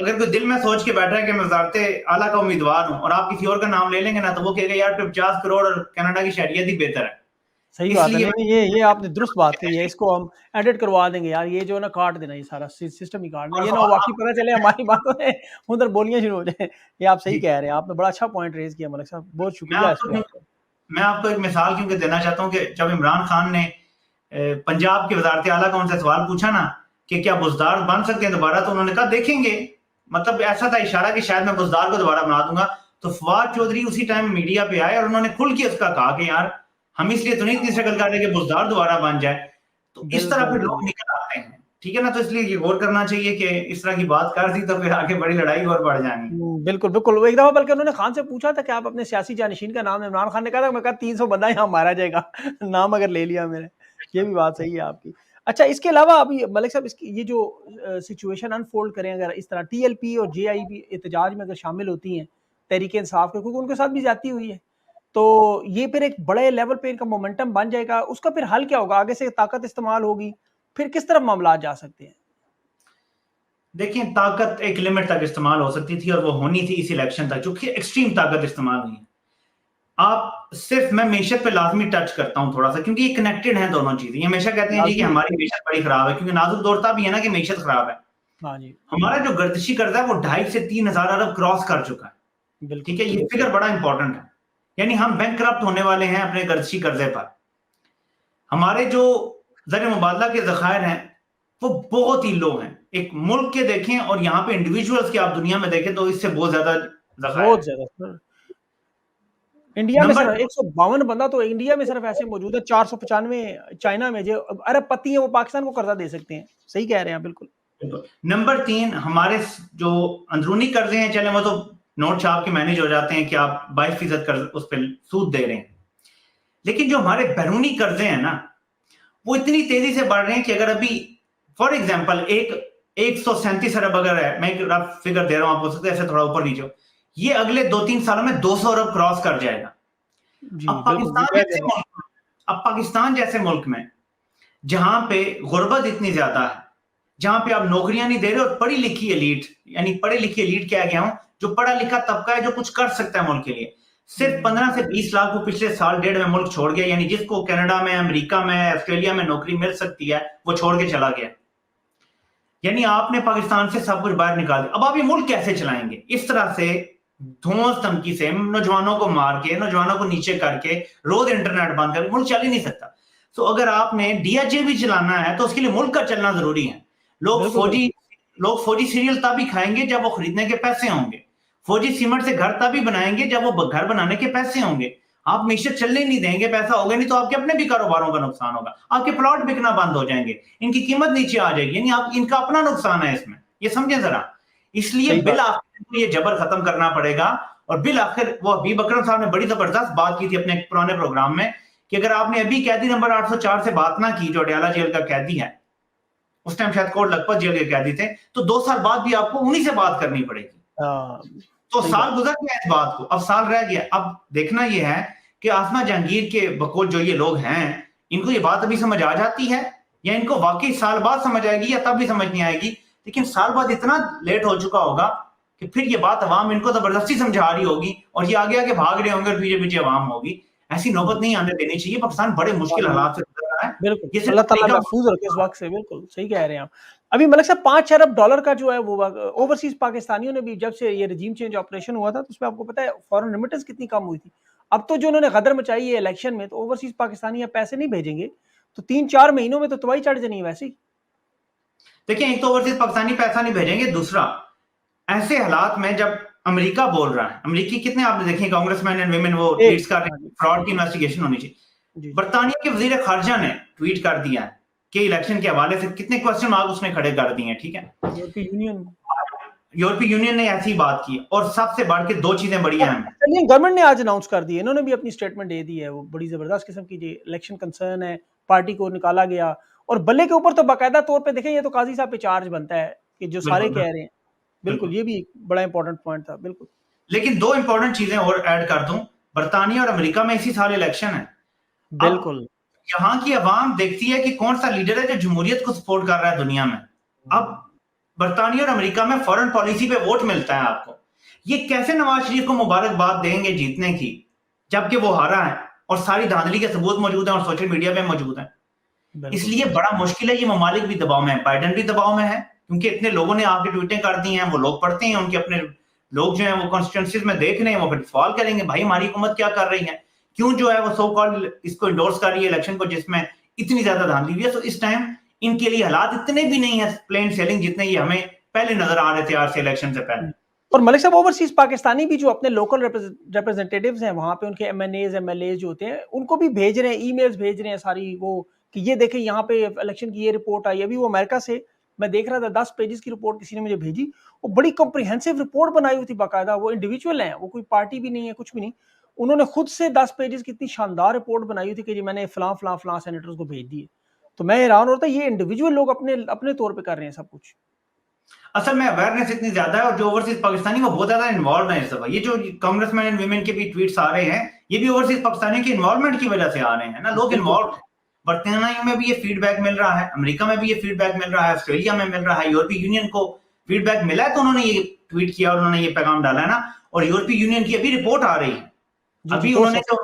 [SPEAKER 2] अगर कोई दिल में सोच के बैठा है कि मैं वज़ारत आला का उम्मीदवार हूं, और आप किसी और का नाम ले लेंगे ना, तो वो कहेगा यार 50 करोड़ और कनाडा की शहरियत ही बेहतर है।
[SPEAKER 1] सही बात है।
[SPEAKER 2] इसलिए
[SPEAKER 1] नहीं नहीं, ये आपने दुरुस्त बात कही है, इसको हम एडिट करवा देंगे यार, ये जो है ना काट देना, ये सारा सिस्टम ही काट देना,
[SPEAKER 2] और
[SPEAKER 1] ये ना वाकई पता चले हमारी बातों में उधर बोलियां शुरू हो जाए। ये आप सही
[SPEAKER 2] जी,
[SPEAKER 1] कह रहे हैं, आपने बड़ा अच्छा पॉइंट रेज किया मलिक साहब, बहुत
[SPEAKER 2] मैं
[SPEAKER 1] शुक्रिया इस
[SPEAKER 2] आपको
[SPEAKER 1] पे
[SPEAKER 2] क्यों
[SPEAKER 1] आपका।
[SPEAKER 2] मैं आपको एक मिसाल क्योंकि देना चाहता हूँ कि जब इमरान खान ने पंजाब की वज़ारत आला का उनसे सवाल पूछा ना कि क्या बुज़दार बन सकते हैं दोबारा, तो उन्होंने कहा देखेंगे। मतलब ऐसा था इशारा कि शायद मैं बुज़दार को दोबारा बना दूंगा। तो फवाद चौधरी उसी टाइम मीडिया पे आए और उन्होंने खुल के उसका कहा कि यार हम इसलिए तो नहीं इतनी स्ट्रगल कर रहे कि बुज़दार दोबारा बन जाए। तो इस तरह
[SPEAKER 1] बिल्कुल
[SPEAKER 2] फिर लोग निकल आते हैं, ठीक है ना? तो इसलिए ये गौर करना चाहिए कि इस तरह की बात कर दी तो फिर आगे बड़ी लड़ाई और बढ़ जानी है।
[SPEAKER 1] बिल्कुल बिल्कुल, वो एक दफा बल्कि उन्होंने खान से पूछा था कि आप अपने सियासी जानशीन का नाम, इमरान खान ने कहा था, मैं कहा 300 बंदा यहाँ मारा जाएगा नाम अगर ले लिया मैंने। ये भी बात सही है आपकी। अच्छा, इसके अलावा अभी मलिक साहब, इसकी ये जो सिचुएशन अनफोल्ड करें, अगर इस तरह TLP और JIB एहतजाज में अगर शामिल होती हैं तहरीक इंसाफ के, क्योंकि उनके साथ भी ज्यादती हुई है, तो ये फिर एक बड़े लेवल पे इनका मोमेंटम बन जाएगा, उसका फिर हल क्या होगा? आगे से ताकत इस्तेमाल होगी, फिर किस तरफ मामला जा सकते हैं?
[SPEAKER 2] देखिए, ताकत एक लिमिट तक इस्तेमाल हो सकती थी और वो होनी थी इस इलेक्शन तक, जो कि एक्सट्रीम ताकत इस्तेमाल हुई है। आप सिर्फ, मैं मेशत पे लाजमी टच करता हूं थोड़ा सा, क्योंकि ये कनेक्टेड है दोनों चीजें। ये हमेशा कहते हैं जी कि
[SPEAKER 1] लाजमी
[SPEAKER 2] हमारी मेशत बड़ी खराब है, क्योंकि नाजुक दौर तब भी है ना कि मेशत खराब है।
[SPEAKER 1] हाँ जी,
[SPEAKER 2] हमारा जो गर्दिशी कर्जा है वो 2.5 से 3,000 अरब क्रॉस कर चुका है। ठीक
[SPEAKER 1] बिल्कुल।
[SPEAKER 2] है, ये फिगर बड़ा इंपॉर्टेंट है। यानी हम बैंक होने वाले हैं अपने गर्दिशी कर्जे पर। हमारे जो ज़र मुबादला के ज़खायर हैं वो बहुत ही लो हैं। एक मुल्क के देखें और यहाँ पे इंडिविजुअल्स के आप दुनिया में देखें तो इससे बहुत ज्यादा ज़खायर
[SPEAKER 1] बहुत
[SPEAKER 2] है।
[SPEAKER 1] ज्यादा सर। इंडिया में
[SPEAKER 2] नंबर
[SPEAKER 1] सिर्फ 152 बंदा तो इंडिया में सिर्फ ऐसे मौजूद है, 495 चाइना में, जो अरबपति है वो पाकिस्तान को कर्जा दे सकते हैं। सही कह रहे हैं बिल्कुल।
[SPEAKER 2] नंबर 3, हमारे जो अंदरूनी कर्जे हैं, चले वो तो नोट छाप के मैनेज हो जाते हैं कि आप 22% कर्ज उस पर सूद दे रहे हैं, लेकिन जो हमारे बैरूनी कर्जे हैं ना, वो इतनी तेजी से बढ़ रहे हैं कि अगर अभी फॉर एग्जांपल एक 137 अरब अगर है, मैं एक रफ फिगर दे रहा हूं, आप हो सकता है ऐसे थोड़ा ऊपर नीचे, ये अगले 2-3 सालों में 200 अरब क्रॉस कर जाएगा।
[SPEAKER 1] जी
[SPEAKER 2] अब
[SPEAKER 1] बिल्कुल, ये
[SPEAKER 2] पाकिस्तान
[SPEAKER 1] कह
[SPEAKER 2] जैसे
[SPEAKER 1] रहे हैं।
[SPEAKER 2] मुल्क में अब पाकिस्तान जैसे मुल्क में जहां पे गुर्बत इतनी ज्यादा है, जहां पे आप नौकरियां नहीं दे रहे और पढ़ी लिखी एलीट, यानी पढ़ी लिखी एलीट क्या गया हूं, जो पढ़ा लिखा तबका है जो कुछ कर सकता है मुल्क के लिए, सिर्फ 15 से 20 लाख को पिछले साल डेढ़ में मुल्क छोड़ गया, यानी जिसको कनाडा में, अमेरिका में, ऑस्ट्रेलिया में नौकरी मिल सकती है वो छोड़ के चला गया। यानी आपने पाकिस्तान से सब कुछ बाहर निकाल दिया। अब आप ये मुल्क कैसे चलाएंगे? इस तरह से धौंस धमकी से नौजवानों को मार के, नौजवानों को नीचे करके, रोज इंटरनेट बंद करके मुल्क चल ही नहीं सकता। तो अगर आपने डीएचए भी चलाना है तो उसके लिए मुल्क का चलना जरूरी है। लोग फौजी सीरियल तभी खाएंगे जब वो खरीदने के पैसे होंगे, फौजी सीमेंट से घर तभी बनाएंगे जब वो घर बनाने के पैसे होंगे। आप मीशत चलने नहीं देंगे, पैसा होगा नहीं तो आपके अपने भी कारोबारों का नुकसान होगा, आपके प्लॉट बिकना बंद हो जाएंगे, इनकी कीमत नीचे आ जाएगी, यानी आप इनका अपना नुकसान है इसमें, ये समझे जरा। इसलिए बिल आखिर ये जबर खत्म करना पड़ेगा। और बिल आखिर वो हबीब अकरम साहब ने बड़ी जबरदस्त बात की थी अपने पुराने प्रोग्राम में कि अगर आपने अभी कैदी नंबर 804 से बात ना की, जो अडयाला जेल का कैदी है, उस टाइम शायद कोट लखपत जेल के कैदी थे, तो 2 साल बाद भी आपको उन्हीं से बात करनी पड़ेगी। तो साल गुजर गया इस बात को, अब साल रह गया। अब देखना यह है कि आसमा जहांगीर के बकौल जो ये लोग हैं, इनको ये बात अभी समझ आ जाती है या इनको वाकई साल बाद समझ आएगी या तब भी समझ नहीं आएगी। लेकिन साल बाद इतना लेट हो चुका होगा कि फिर ये बात अवाम इनको जबरदस्ती समझा रही होगी और ये आगे आगे भाग रहे होंगे और पीछे पीछे अवाम होगी। ऐसी नौबत नहीं आने देनी चाहिए। पाकिस्तान बड़े मुश्किल हालात से गुजर रहा है।
[SPEAKER 1] बिल्कुल, अल्लाह ताला महफूज रखे इस वक्त से। बिल्कुल सही कह रहे हैं आप। अभी मलिक साहब 5 अरब डॉलर का जो है वो ओवरसीज पाकिस्तानियों ने भी, जब से ये रजीम चेंज ऑपरेशन हुआ था तो उसमें आपको पता है फॉरेन रेमिटेंस कितनी कम हुई थी। अब तो जो उन्होंने गदर मचाई है इलेक्शन में, तो ओवरसीज पाकिस्तानी पैसे नहीं भेजेंगे तो 3-4 महीनों में तो तबाही चढ़ जानी है वैसे ही।
[SPEAKER 2] देखिए, एक तो ओवरसीज पाकिस्तानी पैसा नहीं भेजेंगे, दूसरा ऐसे हालात में जब अमेरिका बोल रहा है, अमेरिकी कितने आपने देखे कांग्रेसमैन एंड विमेन वो ट्वीट्स कर रहे हैं फ्रॉड की इन्वेस्टिगेशन होनी चाहिए। बरतानिया के वजीर खारजा ने ट्वीट कर दिया कि इलेक्शन के हवाले से कितने क्वेश्चन मार्क उसने खड़े कर दिए हैं, ठीक है। यूरोपीय यूनियन ने ऐसी बात की और सबसे बढ़ के 2 चीजें बड़ी अहम है।
[SPEAKER 1] चलिए, गवर्नमेंट ने आज अनाउंस कर दी है, इन्होंने भी अपनी स्टेटमेंट दे दी है, वो बड़ी जबरदस्त किस्म की इलेक्शन कंसर्न है, पार्टी को निकाला गया और बल्ले के ऊपर तो बाकायदा तौर पे देखें, ये तो काजी साहब पे चार्ज बनता है कि जो सारे कह रहे हैं। बिल्कुल, ये भी बड़ा इंपॉर्टेंट पॉइंट था। बिल्कुल,
[SPEAKER 2] लेकिन 2 इंपॉर्टेंट चीजें और ऐड कर दूं, बरतानिया और अमेरिका में इसी साल इलेक्शन है।
[SPEAKER 1] बिल्कुल,
[SPEAKER 2] यहाँ की अवाम देखती है कि कौन सा लीडर है जो जमहूरियत को सपोर्ट कर रहा है दुनिया में। अब बरतानिया और अमेरिका में फॉरेन पॉलिसी पे वोट मिलता है आपको। ये कैसे नवाज शरीफ को मुबारकबाद देंगे जीतने की, जबकि वो हारा है और सारी धांधली के सबूत मौजूद हैं और सोशल मीडिया पे मौजूद है। इसलिए बड़ा मुश्किल है। ये ममालिक भी दबाव में है, बाइडेन भी दबाव में है, क्योंकि इतने लोगों ने आके ट्वीटें कर दी हैं, वो लोग पढ़ते हैं, उनके अपने लोग जो हैं वो कॉन्स्टिट्यूंसीज में देख रहे हैं, वो फिर सवाल करेंगे भाई हमारी हुकूमत क्या कर रही है, क्यों जो है वो सो कॉल्ड इसको इंडोर्स कर रही है इलेक्शन को जिसमें इतनी ज्यादा धांधली हुई है। तो इस टाइम इनके लिए हालात इतने भी नहीं है प्लेन सेलिंग जितने ये हमें पहले नजर आ रहे थे आज से इलेक्शन से पहले।
[SPEAKER 1] और मलिक साहब, ओवरसीज पाकिस्तानी भी जो अपने लोकल रिप्रेजेंटेटिव्स हैं वहां पे, उनके एमएनएज एमएलए जो होते हैं, उनको भी भेज रहे हैं, ईमेल्स भेज रहे हैं सारी, वो कि ये देखें यहाँ पे इलेक्शन की ये रिपोर्ट आई। अभी वो अमेरिका से मैं देख रहा था 10 पेजेस की रिपोर्ट किसी ने मुझे भेजी, वो बड़ी कॉम्प्रिहेंसिव रिपोर्ट बनाई हुई थी बाकायदा। वो इंडिविजुअल हैं, वो कोई पार्टी भी नहीं है, कुछ भी नहीं, उन्होंने खुद से 10 पेजेस की इतनी शानदार रिपोर्ट बनाई हुई थी कि जी मैंने फलां फलां फलां सेनेटर्स को भेज दिए। तो मैं हैरान होता, ये इंडिविजुअल लोग अपने अपने तौर पे कर रहे हैं सब कुछ।
[SPEAKER 2] असल में अवेयरनेस इतनी ज्यादा है और जो ओवरसीज पाकिस्तानी वो बहुत ज्यादा इन्वॉल्व है इस दफा। ये जो कांग्रेसमैन एंड विमेन के भी ट्वीट्स आ रहे हैं, ये भी ओवरसीज पाकिस्तानी के इन्वॉल्वमेंट की वजह से आ रहे हैं ना, लोग इन्वॉल्व हैं। बरतानिया में भी ये फीडबैक मिल रहा है, अमेरिका में भी ये फीडबैक मिल रहा है, ऑस्ट्रेलिया में मिल रहा है, यूरोपीय यूनियन को फीडबैक मिला है तो उन्होंने ये ट्वीट किया और उन्होंने ये पैगाम डाला है ना। और यूरोपीय यूनियन की अभी रिपोर्ट आ रही है, अभी उन्होंने जो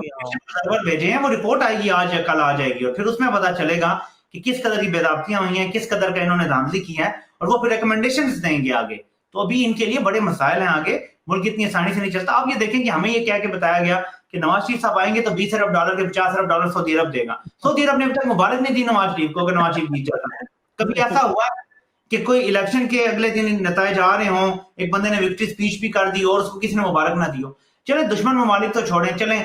[SPEAKER 2] सर्वर भेजे हैं वो रिपोर्ट आएगी आज या कल आ जाएगी और फिर उसमें पता चलेगा कि किस कदर की बेदाब्तियां हुई हैं, किस कदर का इन्होंने धांधली की है और वो फिर रिकमेंडेशंस देंगे आगे। तो अभी इनके लिए बड़े मसाइल हैं आगे, मुल्क इतनी आसानी से नहीं चलता। आप ये देखें कि हमें ये कह के बताया गया कि नवाज शरीफ साहब आएंगे तो 20 अरब डॉलर के 50 अरब डॉलर सऊदी अरब देगा। सऊदी अरब ने अभी तक मुबारक नहीं दी नवाज शरीफ को, अगर नवाज शरीफ जीत जाता है। कभी ऐसा हुआ कि कोई इलेक्शन के अगले दिन नताइज आ रहे हों, एक बंदे ने विक्ट्री स्पीच भी कर दी और उसको किसी ने मुबारक ना दी हो। चले दुश्मन ममालिक तो छोड़ें, चले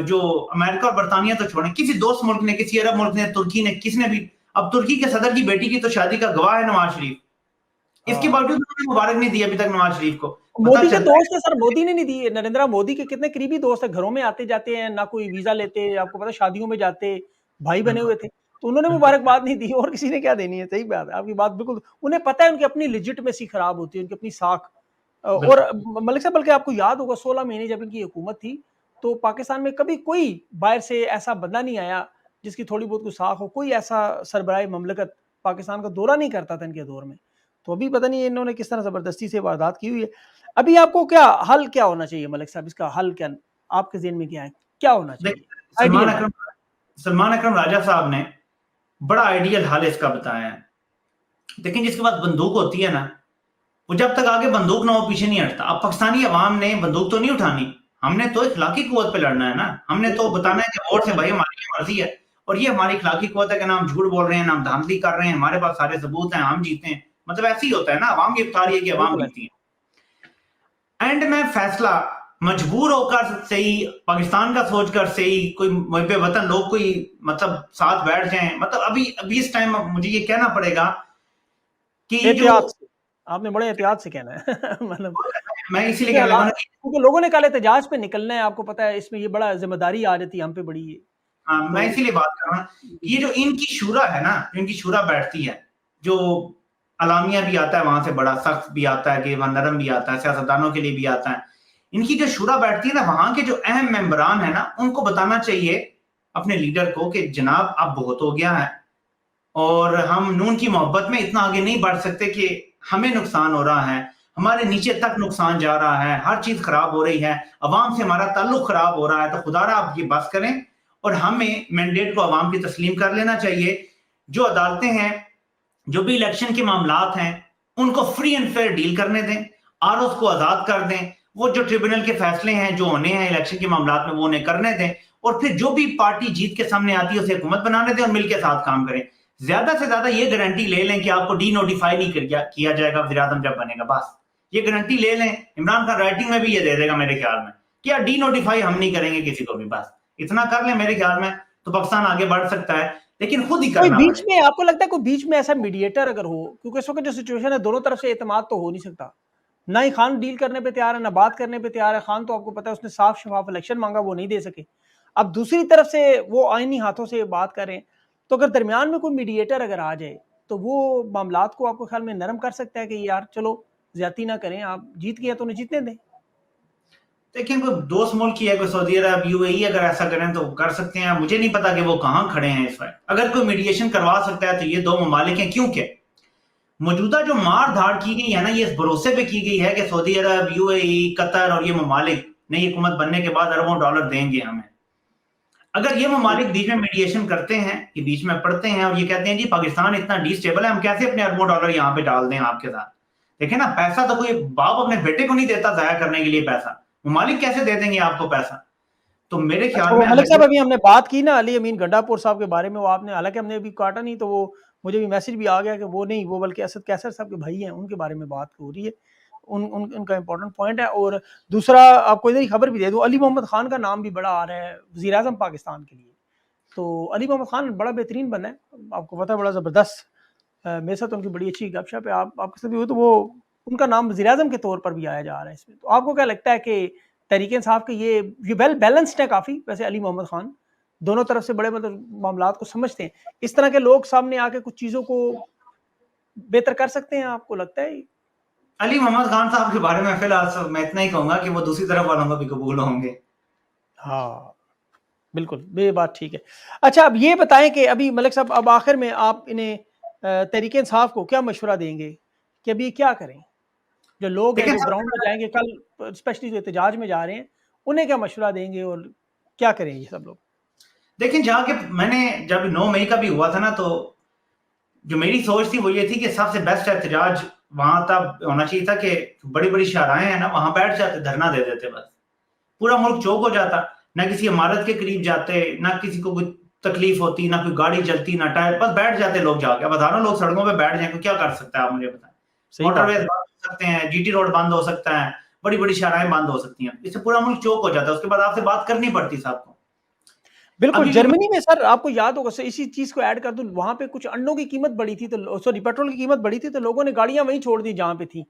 [SPEAKER 2] जो अमेरिका और बरतानिया तो छोड़ें, किसी दोस्त मुल्क ने, किसी अरब मुल्क ने, तुर्की ने, किसने भी, अब तुर्की के सदर की बेटी की तो शादी का गवाह है नवाज शरीफ, इसके बावजूद उन्होंने मुबारक नहीं दी अभी तक नवाज शरीफ को।
[SPEAKER 1] मोदी के दोस्त है सर, मोदी ने नहीं दी। नरेंद्र मोदी के कितने करीबी दोस्त है, घरों में आते जाते हैं, ना कोई वीजा लेते, आपको पता शादियों में जाते, भाई बने हुए थे, तो उन्होंने मुबारकबाद नहीं दी, और किसी ने क्या देनी है। सही बात है, आपकी बात बिल्कुल, उन्हें पता है उनकी अपनी लिजिटमेसी खराब होती है, उनकी अपनी साख। और मलिक साहब, बल्कि आपको याद होगा 16 महीने जब इनकी हुकूमत थी, तो पाकिस्तान में कभी कोई बाहर से ऐसा बंदा नहीं आया जिसकी थोड़ी बहुत कुछ साख हो, कोई ऐसा सरबराह ममलकत पाकिस्तान का दौरा नहीं करता था इनके दौर में। तो अभी पता नहीं इन्होंने किस तरह जबरदस्ती से वारदात की हुई है। अभी आपको क्या हल क्या होना चाहिए मलिक साहब, इसका हल क्या आपके ज़हन में क्या है, क्या होना चाहिए?
[SPEAKER 2] सलमान अकरम राजा साहब ने बड़ा आइडियल हल इसका बताया है। लेकिन जिसके पास बंदूक होती है ना, वो जब तक आगे बंदूक ना हो पीछे नहीं हटता। अब पाकिस्तानी अवाम ने बंदूक तो नहीं उठानी, हमने तो इखलाकी कुव्वत पे लड़ना है ना। हमने तो बताना है कि वोट से भाई हमारी मर्जी है, और ये हमारी इखलाकी कुव्वत है कि ना हम झूठ बोल रहे हैं, ना हम धांधली कर रहे हैं, हमारे पास सारे सबूत हैं, हम जीते हैं। मतलब ऐसे ही होता है ना, अवाम की इफ्तारी है कि अवाम जीती है। एंड में फैसला मजबूर होकर से ही, पाकिस्तान का सोचकर से ही, कोई मुहब्बे वतन लोग कोई मतलब साथ बैठ जाएं। मतलब अभी इस टाइम मुझे ये कहना पड़ेगा कि
[SPEAKER 1] आपने बड़े एहतियात से कहना है मतलब
[SPEAKER 2] मैं इसीलिए कहने लगा
[SPEAKER 1] क्योंकि लोगों ने कल एहतजाज पे निकलना है, आपको पता है, इसमें ये बड़ा जिम्मेदारी आ जाती है हम पे बड़ी है।
[SPEAKER 2] हाँ, मैं इसीलिए बात कर रहा हूँ, ये जो इनकी शूरा है ना, इनकी शूरा बैठती है, जो अलामिया भी आता है वहां से, बड़ा सख्त भी आता है कि वह नरम भी आता है, सियासतदानों के लिए भी आता है। इनकी जो शूरा बैठती है ना, वहां के जो अहम मेंबरान है ना, उनको बताना चाहिए अपने लीडर को कि जनाब अब बहुत हो गया है, और हम नून की मोहब्बत में इतना आगे नहीं बढ़ सकते कि हमें नुकसान हो रहा है, हमारे नीचे तक नुकसान जा रहा है, हर चीज खराब हो रही है, अवाम से हमारा ताल्लुक खराब हो रहा है, तो खुदारा आप ये बस करें और हमें मैंडेट को अवाम की तस्लीम कर लेना चाहिए। जो अदालतें हैं, जो भी इलेक्शन के मामलात हैं, उनको फ्री एंड फेयर डील करने दें, आरओज को आजाद कर दें, वो जो ट्रिब्यूनल के फैसले हैं जो होने हैं इलेक्शन के मामलात में वो उन्हें करने दें, और फिर जो भी पार्टी जीत के सामने आती है उसे हुकूमत बनाने दें और मिलकर साथ काम करें। ज्यादा से ज्यादा ये गारंटी ले लें कि आपको डी नोटिफाई नहीं किया जाएगा वज़ीर आज़म जब बनेगा, बस ये गारंटी ले लें। इमरान खान राइटिंग में भी ये दे देगा मेरे ख्याल में कि यार डी नोटिफाई हम नहीं करेंगे किसी को भी, बस इतना कर लें मेरे ख्याल में, तो पाकिस्तान आगे बढ़ सकता है। लेकिन खुद ही करना
[SPEAKER 1] बीच में, आपको लगता है कोई बीच में ऐसा मीडिएटर अगर हो, क्योंकि इस वक्त जो सिचुएशन है दोनों तरफ से एतमाद तो हो नहीं सकता, ना ही खान डील करने पे तैयार है, ना बात करने पे तैयार है। खान तो आपको पता है उसने साफ शफाफ इलेक्शन मांगा, वो नहीं दे सके। अब दूसरी तरफ से वो आईनी हाथों से बात करें, तो अगर दरमियान में कोई मीडिएटर अगर आ जाए तो वो मामलात को आपको ख्याल में नरम कर सकता है कि यार चलो ज्यादती ना करें, आप जीत गए तो उन्हें जीतने दें।
[SPEAKER 2] देखिए कोई दोस्त मुल्क ही है, कोई सऊदी अरब, यूएई, अगर ऐसा करें तो कर सकते हैं। मुझे नहीं पता कि वो कहां खड़े हैं इस वक्त। अगर कोई मीडिएशन करवा सकता है तो ये दो ममालिक हैं, क्योंकि मौजूदा जो मार धाड़ की गई है ना, ये इस भरोसे पे की गई है कि सऊदी अरब, यूएई, कतर और ये ममालिक नई हुकूमत बनने के बाद अरबों डॉलर देंगे हमें। अगर ये ममालिक बीच में मीडिएशन करते हैं, ये बीच में पड़ते हैं और ये कहते हैं जी पाकिस्तान इतना डिस्टेबल है, हम कैसे अपने अरबों डॉलर यहाँ पे डाल दें आपके साथ। देखें ना, पैसा तो कोई बाप अपने बेटे को नहीं देता जाया करने के लिए पैसा, ममालिक कैसे दे देंगे आपको पैसा। तो मेरे ख्याल में
[SPEAKER 1] मलिक साहब, अभी हमने बात की ना अली अमीन गंडापुर साहब के बारे में, वो आपने, हालांकि हमने अभी काटा नहीं, तो वो मुझे भी मैसेज भी आ गया कि वो नहीं, वो बल्कि असद कैसर साहब के भाई हैं, उनके बारे में बात हो रही है, उनका इंपॉर्टेंट पॉइंट है। और दूसरा आपको इधर ही खबर भी दे दूं, अली मोहम्मद खान का नाम भी बड़ा आ रहा है वज़ीर आज़म पाकिस्तान के लिए। तो अली मोहम्मद खान बड़ा बेहतरीन बना है, आपको पता है, बड़ा ज़बरदस्त। मेरे साथ उनकी बड़ी अच्छी गपशप है, आपके साथ भी हो, तो वो उनका नाम वज़ीर आज़म के तौर पर भी आया जा रहा है इसमें। तो आपको क्या लगता है कि तहरीक इंसाफ के ये वेल बैलेंस्ड है काफ़ी? वैसे अली मोहम्मद खान दोनों तरफ से बड़े मतलब मामलात को समझते हैं, इस तरह के लोग सामने आके कुछ चीज़ों को बेहतर कर सकते हैं, आपको लगता है?
[SPEAKER 2] अली मोहम्मद खान साहब के बारे में फिलहाल मैं इतना ही कहूंगा कि वो दूसरी तरफ वालों को भी कबूल होंगे।
[SPEAKER 1] हाँ बिल्कुल, ये बात ठीक है। अच्छा, अब ये बताएं कि अभी मलिक साहब, अब आखिर में आप इन्हें तहरीक इंसाफ को क्या मशवरा देंगे कि अभी क्या करें? जो लोग हैं जो ग्राउंड में जाएंगे कल, स्पेशली जो एहतजाज में जा रहे हैं, उन्हें क्या मशवरा देंगे और क्या करें ये सब लोग?
[SPEAKER 2] देखिए, जहाँ के मैंने जब 9 मई का भी हुआ था ना, तो जो मेरी सोच थी वो ये थी कि सबसे बेस्ट एहतजाज वहां तब होना चाहिए था कि बड़ी बड़ी शाहराएं हैं ना, वहां बैठ जाते, धरना दे देते, बस पूरा मुल्क चौक हो जाता, ना किसी इमारत के करीब जाते, ना किसी को कोई तकलीफ होती, ना कोई गाड़ी चलती, ना टायर, बस बैठ जाते लोग जाके। अब हजारों लोग सड़कों पे बैठ जाए, क्या कर सकता है आप मुझे बताएं? मोटरवेज बंद हो सकते हैं, जीटी रोड बंद हो सकता है, बड़ी बड़ी शाखाएं बंद हो सकती हैं, इससे पूरा मुल्क चौक हो जाता है, उसके बाद आपसे बात करनी पड़ती साहब को।
[SPEAKER 1] बिल्कुल,
[SPEAKER 2] अभी
[SPEAKER 1] जर्मनी में सर आपको याद होगा, इसी चीज़ को ऐड कर दूँ, वहाँ पे कुछ अंडों की कीमत बढ़ी थी, तो सॉरी पेट्रोल की कीमत बढ़ी थी, तो लोगों ने गाड़ियाँ वहीं छोड़ दी जहाँ पे थी।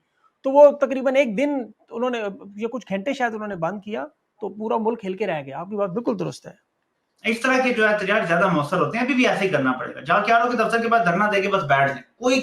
[SPEAKER 1] तो वो तकरीबन 1 दिन उन्होंने या कुछ घंटे शायद उन्होंने बंद किया, तो पूरा मुल्क हिल के रह गया। आपकी बात बिल्कुल दुरुस्त है।
[SPEAKER 2] इस तरह के जो एहतजाज ज्यादा मौसर होते हैं, अभी भी ऐसे ही करना पड़ेगा। जाके आर ओ के दफ्तर के पास धरना देके बस बैठ जाए, कोई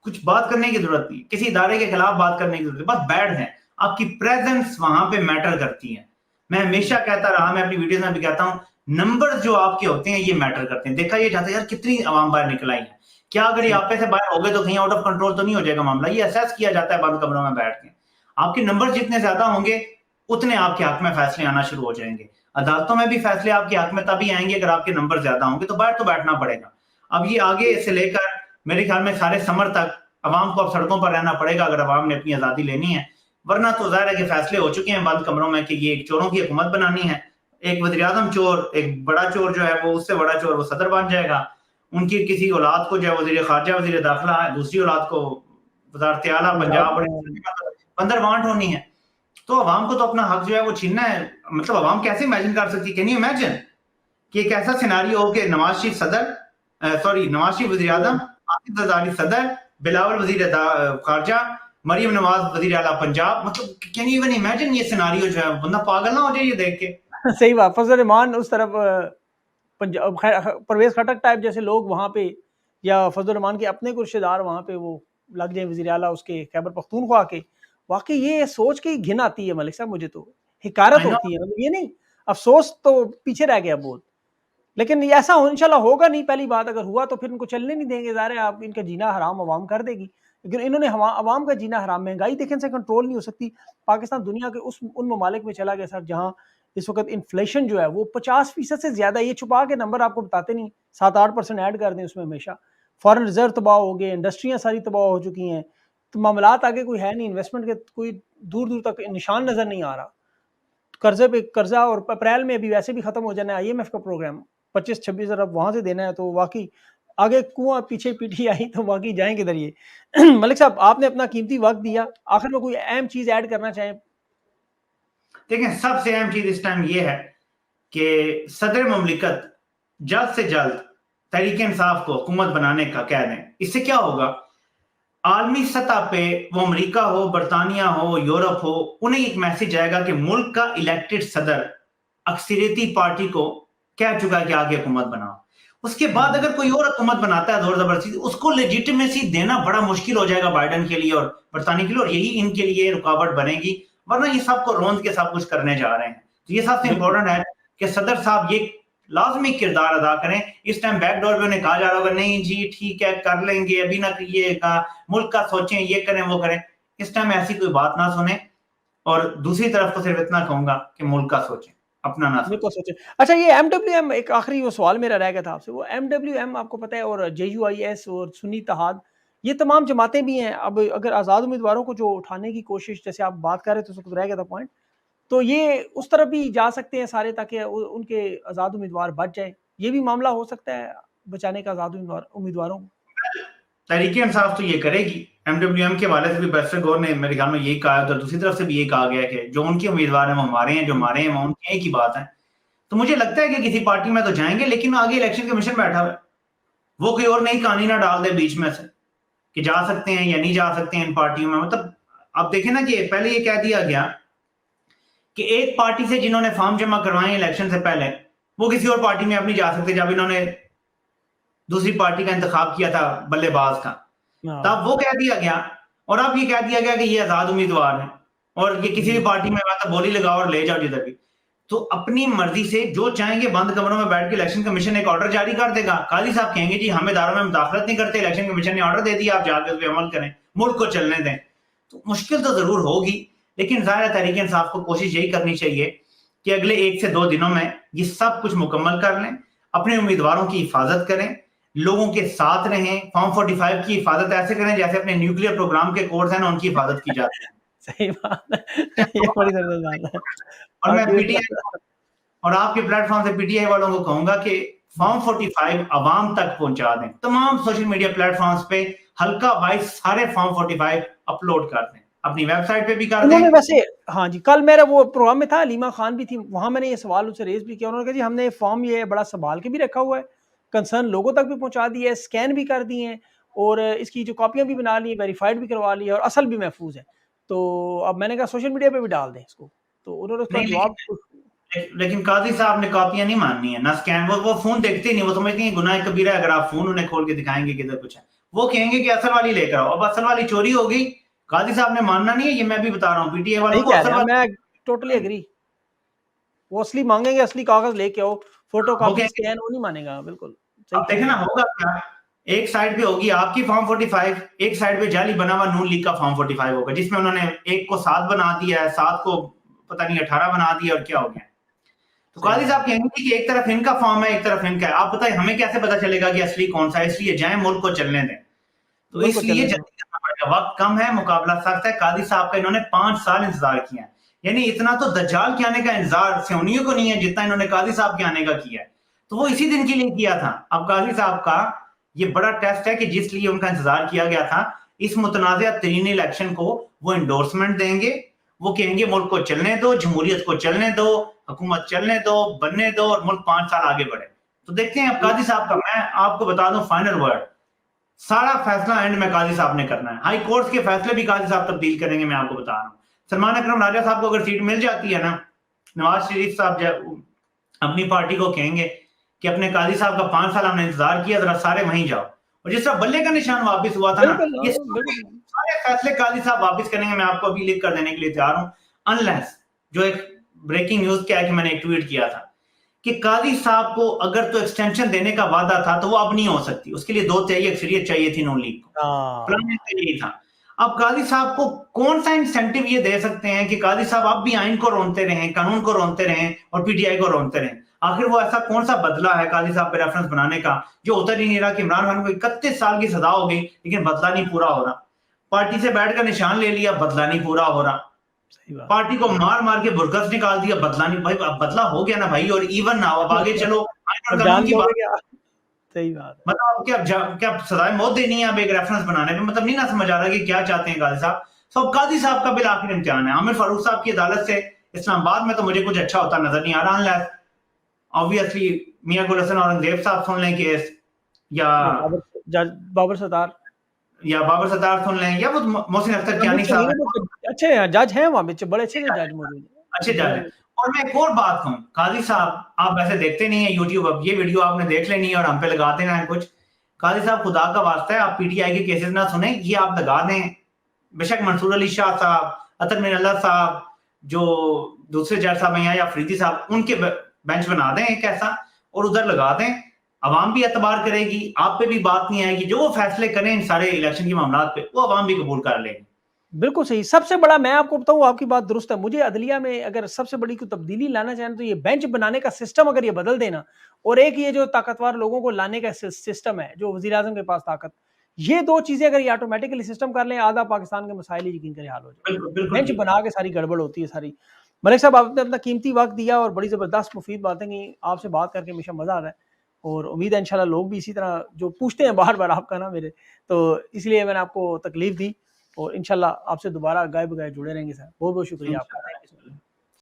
[SPEAKER 2] कुछ बात करने की जरूरत नहीं, किसी इदारे के खिलाफ बात करने की जरूरत नहीं, बस बैठ जाए। आपकी प्रेजेंस वहां पे मैटर करती है। मैं हमेशा कहता रहा, मैं अपनी वीडियोस में भी कहता हूं, नंबर जो आपके होते हैं ये मैटर करते हैं। देखा ये जाता है यार कितनी आवाम बाहर निकल आई है, क्या अगर ये आप पे से बाहर हो गए तो कहीं आउट ऑफ कंट्रोल तो नहीं हो जाएगा मामला। ये असेस किया जाता है बंद कमरों में बैठ के। आपके नंबर जितने ज्यादा होंगे उतने आपके हक में फैसले आना शुरू हो जाएंगे। अदालतों में भी फैसले आपके हक में तभी आएंगे अगर आपके नंबर ज्यादा होंगे, तो बाहर तो बैठना पड़ेगा। अब ये आगे से लेकर मेरे ख्याल में सारे समर तक अवाम को अब सड़कों पर रहना पड़ेगा अगर अवाम ने अपनी आजादी लेनी है, वरना तो जाहिर है कि फैसले हो चुके हैं बंद कमरों में कि ये एक चोरों की हुकूमत बनानी है। एक वज़ीर-ए-आज़म चोर, एक बड़ा चोर जो है वो उससे बड़ा चोर वो सदर बन जाएगा। उनकी किसी औलाद को जो है वज़ीर ख़ारजा, वज़ीर दाखिला है, दूसरी औलाद को वज़ारत आला पंजाब, बंदर बांट होनी है। तो अवाम को तो अपना हक जो है वो छीनना है। मतलब अवाम कैसे इमेजिन कर सकती है, कैन यू इमेजिन कि एक ऐसा सिनेरियो हो कि नवाज शरीफ सदर, नवाज शरीफ वज़ीर आज़म, आसिफ ज़रदारी सदर, बिलावल वज़ीर ख़ारजा, मरियम नवाज वज़ीर आला पंजाब। मतलब कैन यू इवन इमेजिन ये सिनेरियो जो है, बंदा पागल ना हो जाए ये देख के।
[SPEAKER 1] सही बात, फजल रहमान उस तरफ, परवेज खटक टाइप जैसे लोग वहाँ पे, या फजल रहमान के अपने कुछ रिश्तेदार वहाँ पे वो लग जाए वज़ीर आला उसके खैबर पख्तूनख्वा के। वाकई ये सोच के घिन आती है मलिक साहब, मुझे तो हिकारत
[SPEAKER 2] आई नो।
[SPEAKER 1] होती है। मतलब ये नहीं, अफसोस तो पीछे रह गया बहुत, लेकिन ये ऐसा इंशाल्लाह होगा नहीं। पहली बात, अगर हुआ तो फिर इनको चलने नहीं देंगे, ज़ाहिर है आप इनका जीना हराम अवाम कर देगी। लेकिन इन्होंने अवाम का जीना हराम, महंगाई देखें से कंट्रोल नहीं हो सकती। पाकिस्तान दुनिया के उन ममालिक में चला गया सर जहाँ इस वक्त इन्फ्लेशन जो है वो 50% से ज्यादा, ये छुपा के नंबर आपको बताते नहीं, 7-8% ऐड कर दें उसमें हमेशा। फॉरेन रिजर्व तबाह हो गए, इंडस्ट्रियां सारी तबाह हो चुकी हैं, तो मामलात आगे कोई है नहीं, इन्वेस्टमेंट के कोई दूर दूर तक निशान नजर नहीं आ रहा। कर्जे पे कर्जा, और अप्रैल में अभी वैसे भी खत्म हो जाना है IMF का प्रोग्राम, 25-26 अरब वहां से देना है, तो वाकई आगे कुआं पीछे PTI, तो वाकई जाएं किधर ये। मलिक साहब आपने अपना कीमती वक्त दिया, आखिर में कोई अहम चीज ऐड करना चाहें?
[SPEAKER 2] देखें, सबसे अहम चीज इस टाइम ये है कि सदर मुमलिकत जल्द से जल्द तहरीक इंसाफ को हुकूमत बनाने का कह दें। इससे क्या होगा, आलमी सतह पे वो अमेरिका हो, बरतानिया हो, यूरोप हो, उन्हें एक मैसेज आएगा कि मुल्क का इलेक्टेड सदर अक्सरियती पार्टी को कह चुका है कि आगे हुकूमत बनाओ। उसके बाद अगर कोई और हुकूमत बनाता है जोर जबरदस्ती, उसको लेजिटिमेसी देना बड़ा मुश्किल हो जाएगा बाइडन के लिए और बरतानिया के लिए, और यही इनके लिए रुकावट बनेगी। वरना ये सबको रोंद के सब कुछ करने जा रहे हैं। तो ये सबसे इंपॉर्टेंट है कि सदर साहब ये लाजमी किरदार अदा करें। इस टाइम बैकडोर पे उन्हें कहा जा रहा होगा नहीं जी ठीक है कर लेंगे, अभी ना करिएगा, मुल्क का सोचें, ये करें वो करें। इस टाइम ऐसी कोई बात ना सुने, और दूसरी तरफ को सिर्फ इतना कहूंगा कि मुल्क का सोचें, अपना ना
[SPEAKER 1] बिल्कुल
[SPEAKER 2] सोचें।
[SPEAKER 1] सोचे। अच्छा, ये MWM, एक आखिरी वो सवाल मेरा रह गया था आपसे, वो MWM आपको पता है, और JUIS और सुन्नी इत्तेहाद, ये तमाम जमातें भी हैं। अब अगर आज़ाद उम्मीदवारों को जो उठाने की कोशिश, जैसे आप बात कर रहे थे, उस वक्त रह गया था पॉइंट, तो ये उस तरफ भी जा सकते हैं सारे, ताकि उनके आज़ाद उम्मीदवार बच जाए। ये भी मामला हो सकता है बचाने का आज़ाद उम्मीदवारों को।
[SPEAKER 2] तहरीक इंसाफ तो ये करेगी। MWM के वाले से भी बैरिस्टर गौर ने मेरे ख्याल में यही कहा, तो दूसरी तरफ से भी यही कहा गया कि जो उनके उम्मीदवार हैं वो हमारे हैं, जो हमारे हैं वो उनके, एक ही बात है। तो मुझे लगता है कि किसी पार्टी में तो जाएंगे, लेकिन आगे इलेक्शन कमीशन बैठा हुआ है, वो कोई और नई कहानी ना डाल दे बीच में से कि जा सकते हैं या नहीं जा सकते हैं इन पार्टियों में। मतलब आप देखें ना कि पहले ये कह दिया गया कि एक पार्टी से जिन्होंने फॉर्म जमा करवाए इलेक्शन से पहले, वो किसी और पार्टी में अब नहीं जा सकते जब इन्होंने दूसरी पार्टी का इंतखाब किया था बल्लेबाज का, तब वो कह दिया गया। और अब ये कह दिया गया कि ये आजाद उम्मीदवार है और ये किसी भी पार्टी में मतलब बोली लगाओ और ले जाओ जिधर भी। तो अपनी मर्जी से जो चाहेंगे बंद कमरों में बैठ के इलेक्शन कमीशन एक ऑर्डर जारी कर देगा। काजी साहब कहेंगे जी हम इदारों में मुदाखलत नहीं करते, इलेक्शन कमीशन ने ऑर्डर दे दिया, आप जाकर उस पर अमल करें, मुल्क को चलने दें। तो मुश्किल तो जरूर होगी, लेकिन ज़ाहिर तहरीक इंसाफ को कोशिश यही करनी चाहिए कि अगले 1 से 2 दिनों में ये सब कुछ मुकम्मल कर लें, अपने उम्मीदवारों की हिफाजत करें, लोगों के साथ रहें, फॉर्म 45 की हिफाजत ऐसे करें जैसे अपने न्यूक्लियर प्रोग्राम के कोर्स हैं ना उनकी हिफाजत की जाती है।
[SPEAKER 1] सही बात है, ये बड़ी जबरदस्त बात है।
[SPEAKER 2] और मैं पीटीआई और आपके प्लेटफॉर्म से पीटीआई वालों को कहूंगा कि फॉर्म 45 अवाम तक पहुंचा दें। तमाम सोशल मीडिया प्लेटफॉर्म्स पे हल्का वाइज सारे फॉर्म 45 अपलोड कर दें। अपनी वेबसाइट पे भी कर
[SPEAKER 1] उन्होंने
[SPEAKER 2] दें।
[SPEAKER 1] वैसे, हाँ जी, कल मेरा वो प्रोग्राम में था, हलीमा खान भी थी, वहाँ मैंने ये सवाल उनसे रेज़ भी किया। उन्होंने कहा जी हमने फॉर्म ये बड़ा सँभाल के भी रखा हुआ है, कंसर्न लोगों तक भी पहुँचा दिया है, स्कैन भी कर दिए हैं और इसकी जो कॉपियाँ भी बना ली, वेरीफाइड भी करवा ली है और असल भी महफूज़ है। तो अब मैंने कहा सोशल मीडिया पे भी डाल दें इसको, तो उन्होंने उसका
[SPEAKER 2] नहीं
[SPEAKER 1] जवाब
[SPEAKER 2] लेकिन काजी साहब ने कॉपियां नहीं माननी है ना, स्कैन, वो फोन देखते ही नहीं, वो समझते हैं गुनाह कबीरा है अगर आप फोन उन्हें खोल के दिखाएंगे कि इधर कुछ है। वो कहेंगे कि असल वाली लेकर आओ, अब असल वाली चोरी हो गई, काजी साहब ने मानना नहीं है, ये मैं भी बता रहा हूँ पीटीए वालों
[SPEAKER 1] सही
[SPEAKER 2] को,
[SPEAKER 1] कह
[SPEAKER 2] असल
[SPEAKER 1] रहे हैं,
[SPEAKER 2] वाली
[SPEAKER 1] मैं टोटली एग्री। वो असली माँगेंगे, असली कागज़ लेके आओ,
[SPEAKER 2] वो
[SPEAKER 1] फोटोकॉपी,
[SPEAKER 2] कहेंगे।
[SPEAKER 1] स्कैन वो नहीं मानेगा, बिल्कुल, सही
[SPEAKER 2] अब
[SPEAKER 1] कह
[SPEAKER 2] देखे
[SPEAKER 1] रहे
[SPEAKER 2] ना
[SPEAKER 1] हैं।
[SPEAKER 2] होगा क्या, एक साइड पे होगी आपकी फॉर्म 45, एक साइड पे जाली बना हुआ नून लीग का फॉर्म 45 होगा, जिसमें उन्होंने एक को 7 बना दिया है, 7 को पता नहीं 18 बना दिया और क्या हो गया। तो
[SPEAKER 1] सही
[SPEAKER 2] काजी
[SPEAKER 1] बात
[SPEAKER 2] साहब
[SPEAKER 1] है।
[SPEAKER 2] कहेंगे कि एक तरफ इनका फॉर्म है, एक तरफ इनका है, आप बताइए हमें कैसे पता चलेगा कि असली कौन सा है? इसलिए जाए मुल्क को चलने दें। तो
[SPEAKER 1] मुल्क को
[SPEAKER 2] इसलिए
[SPEAKER 1] चलने दो।
[SPEAKER 2] जल्दी करना पड़ेगा, वक्त कम है, मुकाबला सख्त है। कादी साहब का इन्होंने 5 साल इंतजार किया है, यानी इतना तो दज्जाल के आने का इंतजार सियोनियों को नहीं है जितना इन्होंने कादी साहब के आने का किया है। तो वो इसी दिन के लिए किया था। अब कादी साहब का ये बड़ा टेस्ट है कि जिस लिए उनका इंतजार किया गया था, इस मुतनाज़ा तरीन इलेक्शन को वो एंडोर्समेंट देंगे, वो कहेंगे मुल्क को चलने दो, जमहूरियत को चलने दो, हुकूमत चलने दो, बनने दो और मुल्क 5 साल आगे बढ़े। तो देखते हैं अब कादी साहब का, मैं आपको बता दूं फाइनल वर्ड, सारा फैसला एंड में काजी साहब ने करना है। हाई कोर्ट के फैसले भी काजी साहब तब्दील करेंगे, मैं आपको बता रहा हूँ। सलमान अकरम राजा साहब को अगर सीट मिल जाती है ना, नवाज शरीफ साहब अपनी पार्टी को कहेंगे कि अपने काजी साहब का 5 साल हमने इंतजार किया, जरा सारे वहीं जाओ। और जिस तरह बल्ले का निशान वापिस हुआ था ना,
[SPEAKER 1] बिल्कुल,
[SPEAKER 2] ये
[SPEAKER 1] बिल्कुल।
[SPEAKER 2] सारे फैसले काजी साहब वापिस करेंगे, मैं आपको अभी लिख कर देने के लिए तैयार हूँ। अनलेस, जो एक ब्रेकिंग न्यूज क्या है कि मैंने एक ट्वीट किया था कि कादी साहब को अगर तो एक्सटेंशन देने का वादा था तो वो अब नहीं हो सकती, उसके लिए 2/3 अक्सरियत चाहिए थी नून लीग को, प्लान
[SPEAKER 1] हाँ,
[SPEAKER 2] यही था। अब कादी साहब को कौन सा इंसेंटिव ये दे सकते हैं कि कादी साहब अब भी आइन को रोनते रहें, कानून को रोनते रहें और पीटीआई को रोनते रहें? आखिर वो ऐसा कौन सा बदला है कादी साहब पे रेफरेंस बनाने का जो उतर ही नहीं रहा कि इमरान खान को 31 साल की सजा हो गई लेकिन बदला नहीं पूरा हो रहा, पार्टी से बैठकर निशान ले लिया, बदला नहीं पूरा हो रहा,
[SPEAKER 1] सही बात।
[SPEAKER 2] पार्टी को मार मार के बुरकस निकाल दिया, बदला नहीं भाई, अब बदला हो गया ना भाई, और इवन ना हो, अब आगे चलो आइन और
[SPEAKER 1] अब
[SPEAKER 2] कानून
[SPEAKER 1] जान
[SPEAKER 2] की
[SPEAKER 1] लोगे
[SPEAKER 2] बात।
[SPEAKER 1] क्या? सही बात है।
[SPEAKER 2] मतलब अब क्या सजाए मौत देनी है अब एक रेफरेंस बनाने में? मतलब नहीं ना समझ आ रहा कि क्या चाहते हैं काजी साहब। सब काजी साहब का बिल आखिर इम्तिहान है। आमिर फारूक साहब की अदालत से इस्लामाबाद में तो मुझे कुछ अच्छा होता नजर नहीं आ रहा, अनलेस ऑब्वियसली मियां गुल हसन औरंगजेब साहब सुन लें केस, या
[SPEAKER 1] या बाबर सत्तार,
[SPEAKER 2] बाबर सत्तार सुन लें, या वो मोहसिन अख्तर कियानी साहब है,
[SPEAKER 1] अच्छे जज हैं वहाँ पे, बड़े अच्छे जज मौजूद
[SPEAKER 2] अच्छे
[SPEAKER 1] हैं।
[SPEAKER 2] जज है। और मैं एक और बात कहूँ, काजी साहब आप वैसे देखते नहीं है यूट्यूब, अब ये वीडियो आपने देख लेनी है और हम पे लगा देना है कुछ। काजी साहब खुदा का वास्ता है, आप पीटीआई के केसेस ना सुने, ये आप लगा दें, बेशक मंसूर अली शाह साहब, अतर मिनल्ला साहब, जो दूसरे जज साहब हैं या अफरीदी साहब, उनके बेंच बना दें एक ऐसा और उधर लगा दें, अवाम भी एतबार करेगी, आप पे भी बात नहीं आएगी, जो वो फैसले करें इन सारे इलेक्शन के मामला पे वो अवाम भी कबूल कर लेंगे।
[SPEAKER 1] बिल्कुल सही। सबसे बड़ा मैं आपको बताऊँ, आपकी बात दुरुस्त है। मुझे अदलिया में अगर सबसे बड़ी कोई तब्दीली लाना चाहें तो ये बेंच बनाने का सिस्टम अगर ये बदल देना, और एक ये जो ताकतवर लोगों को लाने का सिस्टम है, जो वज़ीर-ए-आज़म के पास ताकत, ये 2 चीज़ें अगर ये ऑटोमैटिकली सिस्टम कर लें, आधा पाकिस्तान के मसाइल ही यकीन करें हल हो जाएँ।
[SPEAKER 2] बिल्कुल बिल्कुल
[SPEAKER 1] बेंच
[SPEAKER 2] ठीक।
[SPEAKER 1] बना के सारी गड़बड़ होती है सारी। मलिक साहब, आपने अपना कीमती वक़्त दिया और बड़ी ज़बरदस्त मुफ़ीद बातें की। आपसे बात करके हमेशा मज़ा आ रहा है और उम्मीद है इंशाल्लाह लोग भी इसी तरह जो पूछते हैं बार-बार आपका ना मेरे, तो इसलिए मैंने आपको तकलीफ़ दी और इंशाल्लाह आपसे दोबारा गाए बगैर जुड़े रहेंगे सर। बहुत-बहुत शुक्रिया आपका। Thank you so much.